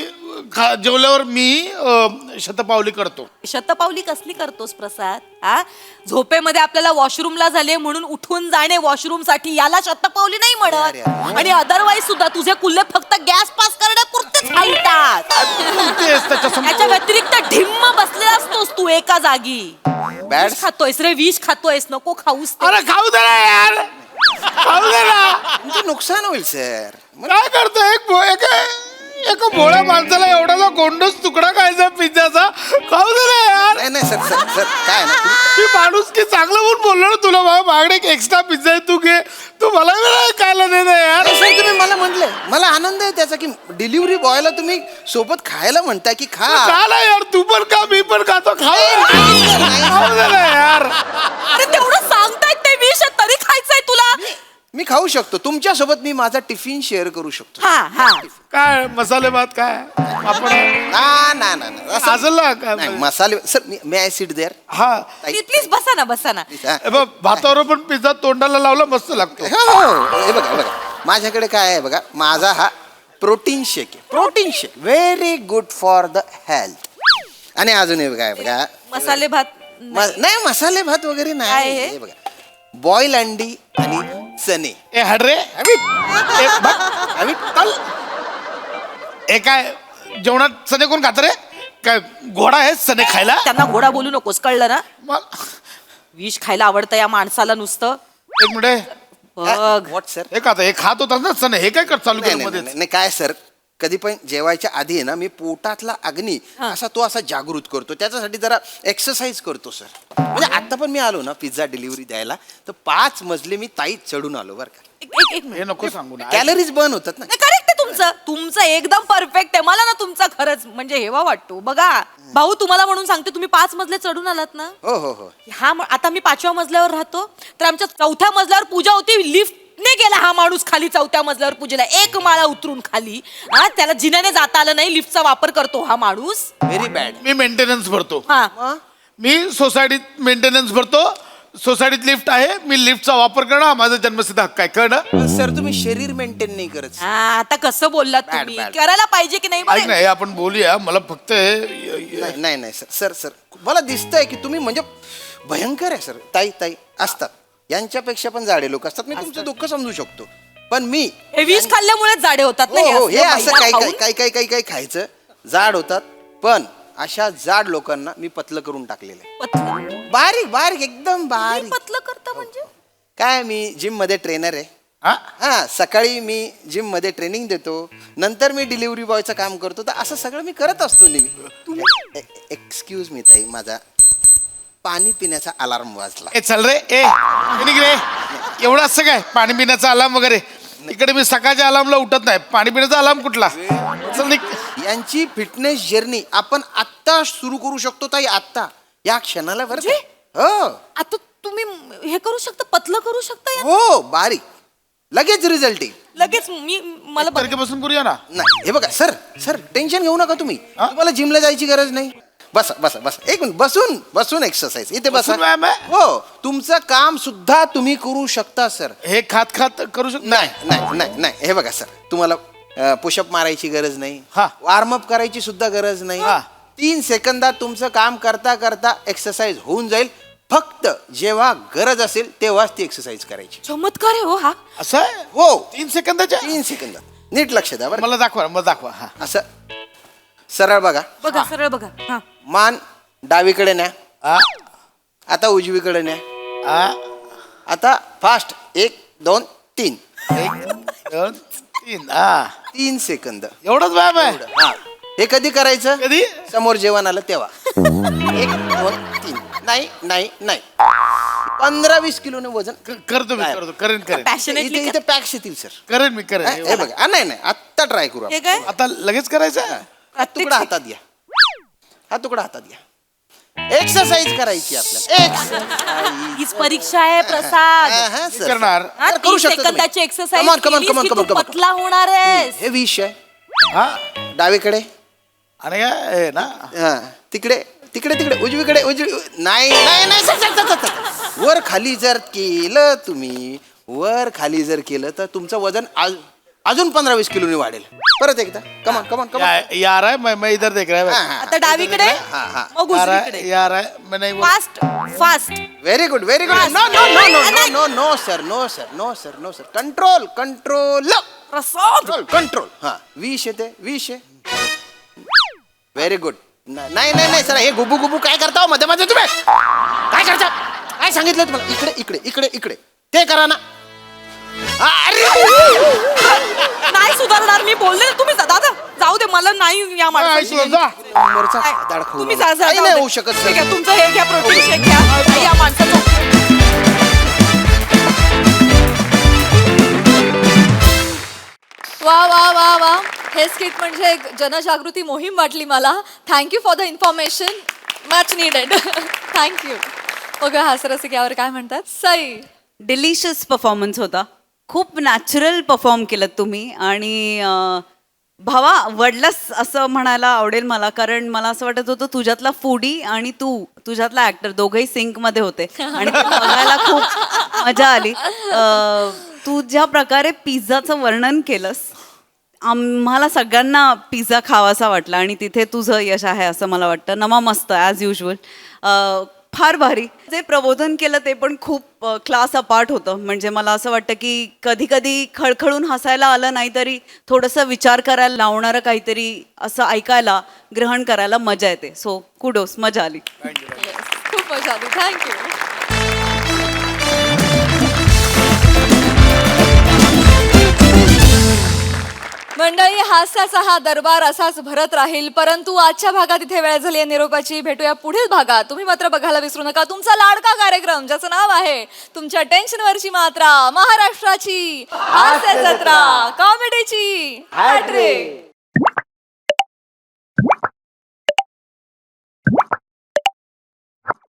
[SPEAKER 11] जेवल्यावर मी शतपावली करतो.
[SPEAKER 9] शतपावली कसली करतोस प्रसाद? हा, झोपेमध्ये आपल्याला वॉशरूमला झाले म्हणून उठून जाणे वॉशरूम साठी याला शतपावली नाही म्हणत. आणि अदरवाईज सुद्धा तुझे कुल्ले फक्त गॅस पास करण्यापुरतेच हालतात.
[SPEAKER 11] तेच त्याच्यासमोर
[SPEAKER 9] त्याच्या व्यतिरिक्त ढिम्म बसलेला असतोस तू एका जागी.
[SPEAKER 2] बॅड.
[SPEAKER 9] विष खातोयस रे, विष खातोयस, नको खाऊस ते.
[SPEAKER 11] अरे खाऊ दे ना यार, खाऊ दे ना.
[SPEAKER 2] तुमचं नुकसान होईल सर.
[SPEAKER 11] काय करतो एका भोळ्या माणसाला एवढासा गोंडस तुकडा खायचा पिझ्झाचा? खाऊ दे ना यार.
[SPEAKER 2] नाही नाही सर सर सर काय ना
[SPEAKER 11] मी माणूस की चांगलं म्हणून बोललो ना तुला, बाबा मागणे एक एक्स्ट्रा पिझ्झा आहे, तू घे. तू मला खायला दे ना यार.
[SPEAKER 2] सर तुम्ही मला म्हटले, मला आनंद आहे त्याचा की डिलिव्हरी बॉयला तुम्ही सोबत खायला म्हणताय की खा.
[SPEAKER 11] खा ना यार, तू पण खा, मी पण खातो. खाऊ दे ना यार.
[SPEAKER 9] अरे तेवढं सांगतायत ते विष आहे, तरी खायचंय तुला?
[SPEAKER 2] मी खाऊ शकतो तुमच्या सोबत, मी माझा टिफिन शेअर करू शकतो.
[SPEAKER 9] हा हा.
[SPEAKER 11] काय मसाले भात काय आपण
[SPEAKER 2] ना ना ना ना, असं-
[SPEAKER 11] आजला काय
[SPEAKER 2] नाही, मसाले सर मी आय सीट देअर.
[SPEAKER 11] हा
[SPEAKER 9] प्लीज बसा ना, बसा ना.
[SPEAKER 11] हे बघ, भातावर पण पिझ्झा तोंडाला लावला मस्त लागतो.
[SPEAKER 2] हे बघा बघा माझ्याकडे काय आहे बघा, माझा हा प्रोटीन शेक आहे. Protein shake very good for the health. आणि अजून हे बघा, हे बघा
[SPEAKER 9] मसाले भात
[SPEAKER 2] नाही मसाले भात वगैरे
[SPEAKER 9] काय
[SPEAKER 2] नाही.
[SPEAKER 9] हे?
[SPEAKER 2] हे बघा बॉईल अंडी आणि चणे.
[SPEAKER 11] ए हडरे ए काय जेवणात सने कोण खात रे? काय घोडा आहे सने खायला?
[SPEAKER 9] त्यांना घोडा बोलू नकोस, कळलं ना?
[SPEAKER 11] मग
[SPEAKER 9] विष खायला आवडतं या माणसाला नुसतं.
[SPEAKER 11] एक मिनिट,
[SPEAKER 9] बघ
[SPEAKER 2] व्हॉट सर?
[SPEAKER 11] हे खात हे खात होता ना सने, हे काय कर चालू
[SPEAKER 2] नाही
[SPEAKER 11] केलं
[SPEAKER 2] नाही,
[SPEAKER 11] मध्ये?
[SPEAKER 2] नाही नाही, काय सर कधी पण जेवायच्या आधी आहे ना मी पोटातला अग्नी असा तो असा जागृत करतो, त्याच्यासाठी जरा एक्सरसाइज करतो सर. म्हणजे आता पण मी आलो ना पिझ्झा डिलिव्हरी द्यायला तर 5 मजले मी ताईत चढून आलो बरं का.
[SPEAKER 9] एक
[SPEAKER 11] हे नको सांगू ना.
[SPEAKER 2] कॅलरीज बर्न होतात ना.
[SPEAKER 9] करेक्ट आहे तुमचं एकदम परफेक्ट आहे. मला ना तुमचा खरंच म्हणजे हेवा वाटतो. बघा भाऊ, तुम्हाला म्हणून सांगते, तुम्ही 5 मजले चढून आलात ना.
[SPEAKER 2] हो हो हो.
[SPEAKER 9] हा आता मी 5व्या मजल्यावर राहतो, तर आमच्या 4थ्या मजल्यावर पूजा होती. लिफ्ट ने गेला हा माणूस खाली 4थ्या मजल्यावर पूजेला, 1 माळा उतरून खाली. हा, त्याला जिन्याने जाता आलं नाही, लिफ्टचा वापर करतो हा माणूस.
[SPEAKER 2] Very bad.
[SPEAKER 11] मी मेंटेनन्स भरतो.
[SPEAKER 9] हा,
[SPEAKER 11] मी सोसायटीत मेंटेनन्स भरतो. सोसायटीत लिफ्ट आहे, मी लिफ्टचा वापर करणं हा माझा जन्मसिद्ध हक्क आहे, कळलं?
[SPEAKER 2] सर तुम्ही शरीर मेंटेन नाही करत.
[SPEAKER 9] हा, आता कसं बोललात
[SPEAKER 2] Bad,
[SPEAKER 9] तुम्ही?
[SPEAKER 2] bad.
[SPEAKER 9] करायला पाहिजे की नाही?
[SPEAKER 11] ऐक ना, हे आपण बोलूया. मला फक्त
[SPEAKER 2] नाही नाही नाही सर सर सर मला दिसतंय की तुम्ही म्हणजे भयंकर आहे सर. ताई ताई असतात, यांच्यापेक्षा पण जाडे लोक असतात. मी तुमचं दुःख समजू शकतो, पण मी
[SPEAKER 9] हे विष खाल्ल्यामुळेच जाडे होतात ना
[SPEAKER 2] हो
[SPEAKER 9] हे
[SPEAKER 2] हो, हे
[SPEAKER 9] असलं
[SPEAKER 2] असं
[SPEAKER 9] मैदा
[SPEAKER 2] काही
[SPEAKER 9] खाऊन.
[SPEAKER 2] काही काही काही काही खायचं जाड होतात. पण अशा जाड लोकांना मी पतलं करून टाकलेलं आहे.
[SPEAKER 9] पतलं
[SPEAKER 2] बारीक बारीक एकदम बारीक.
[SPEAKER 9] पतलं करता म्हणजे?
[SPEAKER 2] काय मी जिम मध्ये ट्रेनर आहे.
[SPEAKER 11] हा?
[SPEAKER 2] हा, सकाळी मी जिम मध्ये ट्रेनिंग देतो, नंतर मी डिलिव्हरी बॉयचं काम करतो. तर असं सगळं मी करत असतो नेहमी. एक्सक्यूज मी ताई, माझा पाणी पिण्याचा अलार्म वाजला.
[SPEAKER 11] ए चल रे, ए निघ रे. एवढं असं काय पाणी पिण्याचा अलार्म वगैरे? इकडे मी सकाळच्या अलार्मला उठत नाही, पाणी पिण्याचा अलार्म कुठला? चल निघ.
[SPEAKER 2] यांची फिटनेस जर्नी आपण आत्ता सुरू करू शकतो ताई, आत्ता या क्षणाला बरं का? हो
[SPEAKER 9] आता तुम्ही हे करू शकता, पतलं करू शकता या?
[SPEAKER 2] हो, बारीक लगेच रिझल्ट येईल.
[SPEAKER 9] लगेच मला
[SPEAKER 11] तारखेपासून करूया ना.
[SPEAKER 2] नाही हे बघा सर सर टेन्शन घेऊ नका तुम्ही. तुम्हाला जिमला जायची गरज नाही. बसा बसा बसा, एक मिनिट, बसून बसून एक्सरसाइज इथे बसा.
[SPEAKER 11] बसून व्यायाम आहे?
[SPEAKER 2] हो, तुमचं काम सुद्धा तुम्ही करू शकता सर.
[SPEAKER 11] हे खात खात करू शकतो?
[SPEAKER 2] नाही नाही नाही नाही, हे बघा सर, तुम्हाला पुशअप मारायची गरज नाही,
[SPEAKER 11] हा.
[SPEAKER 2] वॉर्मअप करायची सुद्धा गरज नाही.
[SPEAKER 11] हा.
[SPEAKER 2] 3 सेकंदात तुमचं काम करता करता एक्सरसाइज होऊन जाईल. फक्त जेव्हा गरज असेल तेव्हाच ती एक्सरसाइज करायची.
[SPEAKER 9] चमत्कार आहे हो हा.
[SPEAKER 11] असं आहे?
[SPEAKER 2] हो,
[SPEAKER 11] 3 सेकंदाच्या?
[SPEAKER 2] 3 सेकंदात नीट लक्ष द्या बरं.
[SPEAKER 11] मला दाखवा, मला दाखवा. हा.
[SPEAKER 2] असं सरळ बघा,
[SPEAKER 9] बघा सरळ बघा. हा,
[SPEAKER 2] मान डावीकडे न्या,
[SPEAKER 11] आ,
[SPEAKER 2] आता उजवीकडे न्या,
[SPEAKER 11] आ,
[SPEAKER 2] आता फास्ट 1 2 3
[SPEAKER 11] 1 2 3. हा,
[SPEAKER 2] 3 सेकंद.
[SPEAKER 11] एवढंच व्यायाम आहे?
[SPEAKER 2] हा, हे कधी करायचं?
[SPEAKER 11] कधी?
[SPEAKER 2] समोर जेवण आलं तेव्हा. 1 2 3. नाही नाही नाही, 15-20 किलोने वजन.
[SPEAKER 11] करतो मी, करतो, करेन करेन
[SPEAKER 9] पॅशनेटली
[SPEAKER 2] इथे पॅक्स येतील सर.
[SPEAKER 11] करेन मी, करेन.
[SPEAKER 2] हे बघा, नाही नाही, आत्ता ट्राय करू
[SPEAKER 9] हे
[SPEAKER 2] आपण.
[SPEAKER 9] काय?
[SPEAKER 11] आता लगेच करायचं?
[SPEAKER 2] हा तुकडा हातात घ्या, हा तुकडा हातात घ्या. एक्सरसाइज करायची आपल्याला एक्सरसाइज
[SPEAKER 9] हीच परीक्षा आहे प्रसाद.
[SPEAKER 11] मी करणार
[SPEAKER 9] हा,
[SPEAKER 2] करू
[SPEAKER 9] 30
[SPEAKER 2] शकता तुम्ही.
[SPEAKER 9] सेकंदाची exercise
[SPEAKER 2] Come on, come on, come on, come on, come on.
[SPEAKER 9] पतला होणार आहेस.
[SPEAKER 2] हे विष आहे
[SPEAKER 11] हा
[SPEAKER 2] डावीकडे
[SPEAKER 11] आणि काय हे ना
[SPEAKER 2] हा तिकडे तिकडे तिकडे उजवीकडे नाही नाही नाही सर. वर खाली जर केलं तुम्ही वर खाली जर केलं तर तुमचं वजन अजून 15-20 किलोनी वाढेल. परत एकदा कमान कमान कमान.
[SPEAKER 11] यार है मैं इधर देख रहा है
[SPEAKER 9] आता डावीकडे मग उजवीकडे.
[SPEAKER 11] यार है मैं नहीं बोल
[SPEAKER 9] fast fast.
[SPEAKER 2] Very good very good. No no no no no no no sir no sir no sir no sir. Control control
[SPEAKER 9] Prasad.
[SPEAKER 2] Control control. हा विष येते विष आहे. Very good. नाही नाही नाही सर हे गुबू गुबू काय करता हो मध्ये मध्ये तुम्ही काय करता काय सांगितलं तुम्हाला. इकडे इकडे इकडे इकडे ते करा ना. अरे
[SPEAKER 9] नाही सुधारणार मी बोलले ना तुम्ही दादा जाऊ दे मला नाही या माणसाची.
[SPEAKER 2] नंबरचा दाढ खाऊ
[SPEAKER 9] तुम्ही
[SPEAKER 2] नका.
[SPEAKER 9] जा जा
[SPEAKER 2] काही
[SPEAKER 9] जाऊ
[SPEAKER 2] नाही
[SPEAKER 9] दे.
[SPEAKER 2] होऊ शकत
[SPEAKER 9] ठीक
[SPEAKER 2] सर.
[SPEAKER 9] आहे तुमचं हे घ्या प्रोटीन शेक घ्या या माणसाचं.
[SPEAKER 1] वा वा वा वा हे स्किट म्हणजे एक जनजागृती मोहीम वाटली मला. Thank you for the information. Much needed. Thank you. बघा हास्यरसिक यावर काय म्हणतात. सई
[SPEAKER 12] डिलिशियस परफॉर्मन्स होता. खूप नॅचरल परफॉर्म केलं तुम्ही आणि भावा वडलास असं म्हणायला आवडेल मला, कारण मला असं वाटत होतं तुझ्यातला फूडी आणि तुझ्यातला ऍक्टर दोघंही सिंकमध्ये होते आणि ते बघायला खूप मजा आली. तू ज्या प्रकारे पिझ्झाचं वर्णन केलंस आम्हाला सगळ्यांना पिझ्झा खावासा वाटला आणि तिथे तुझं यश आहे असं मला वाटतं. नमा मस्त ॲज युजल. फार भारी. जे प्रबोधन केलं ते पण खूप क्लास अपार्ट होतं. म्हणजे मला असं वाटतं की कधी कधी खळखळून हसायला आलं नाही तरी थोडंसं विचार करायला लावणारं काहीतरी असं ऐकायला ग्रहण करायला मजा येते. सो कुडोस मजा आली.
[SPEAKER 1] खूप मजा आली. थँक्यू. मंडळी हास्याचा हा दरबार असाच भरत राहील, परंतु आजच्या भागात इथे वेळ झाली आहे निरोपाची. भेटूया पुढील भागात. तुम्ही मात्र बघायला विसरू नका तुमचा लाडका कार्यक्रम ज्याचं नाव आहे तुमच्या टेन्शनवरची मात्रा, महाराष्ट्राची हास्य जत्रा, कॉमेडीची हॅट्रिक.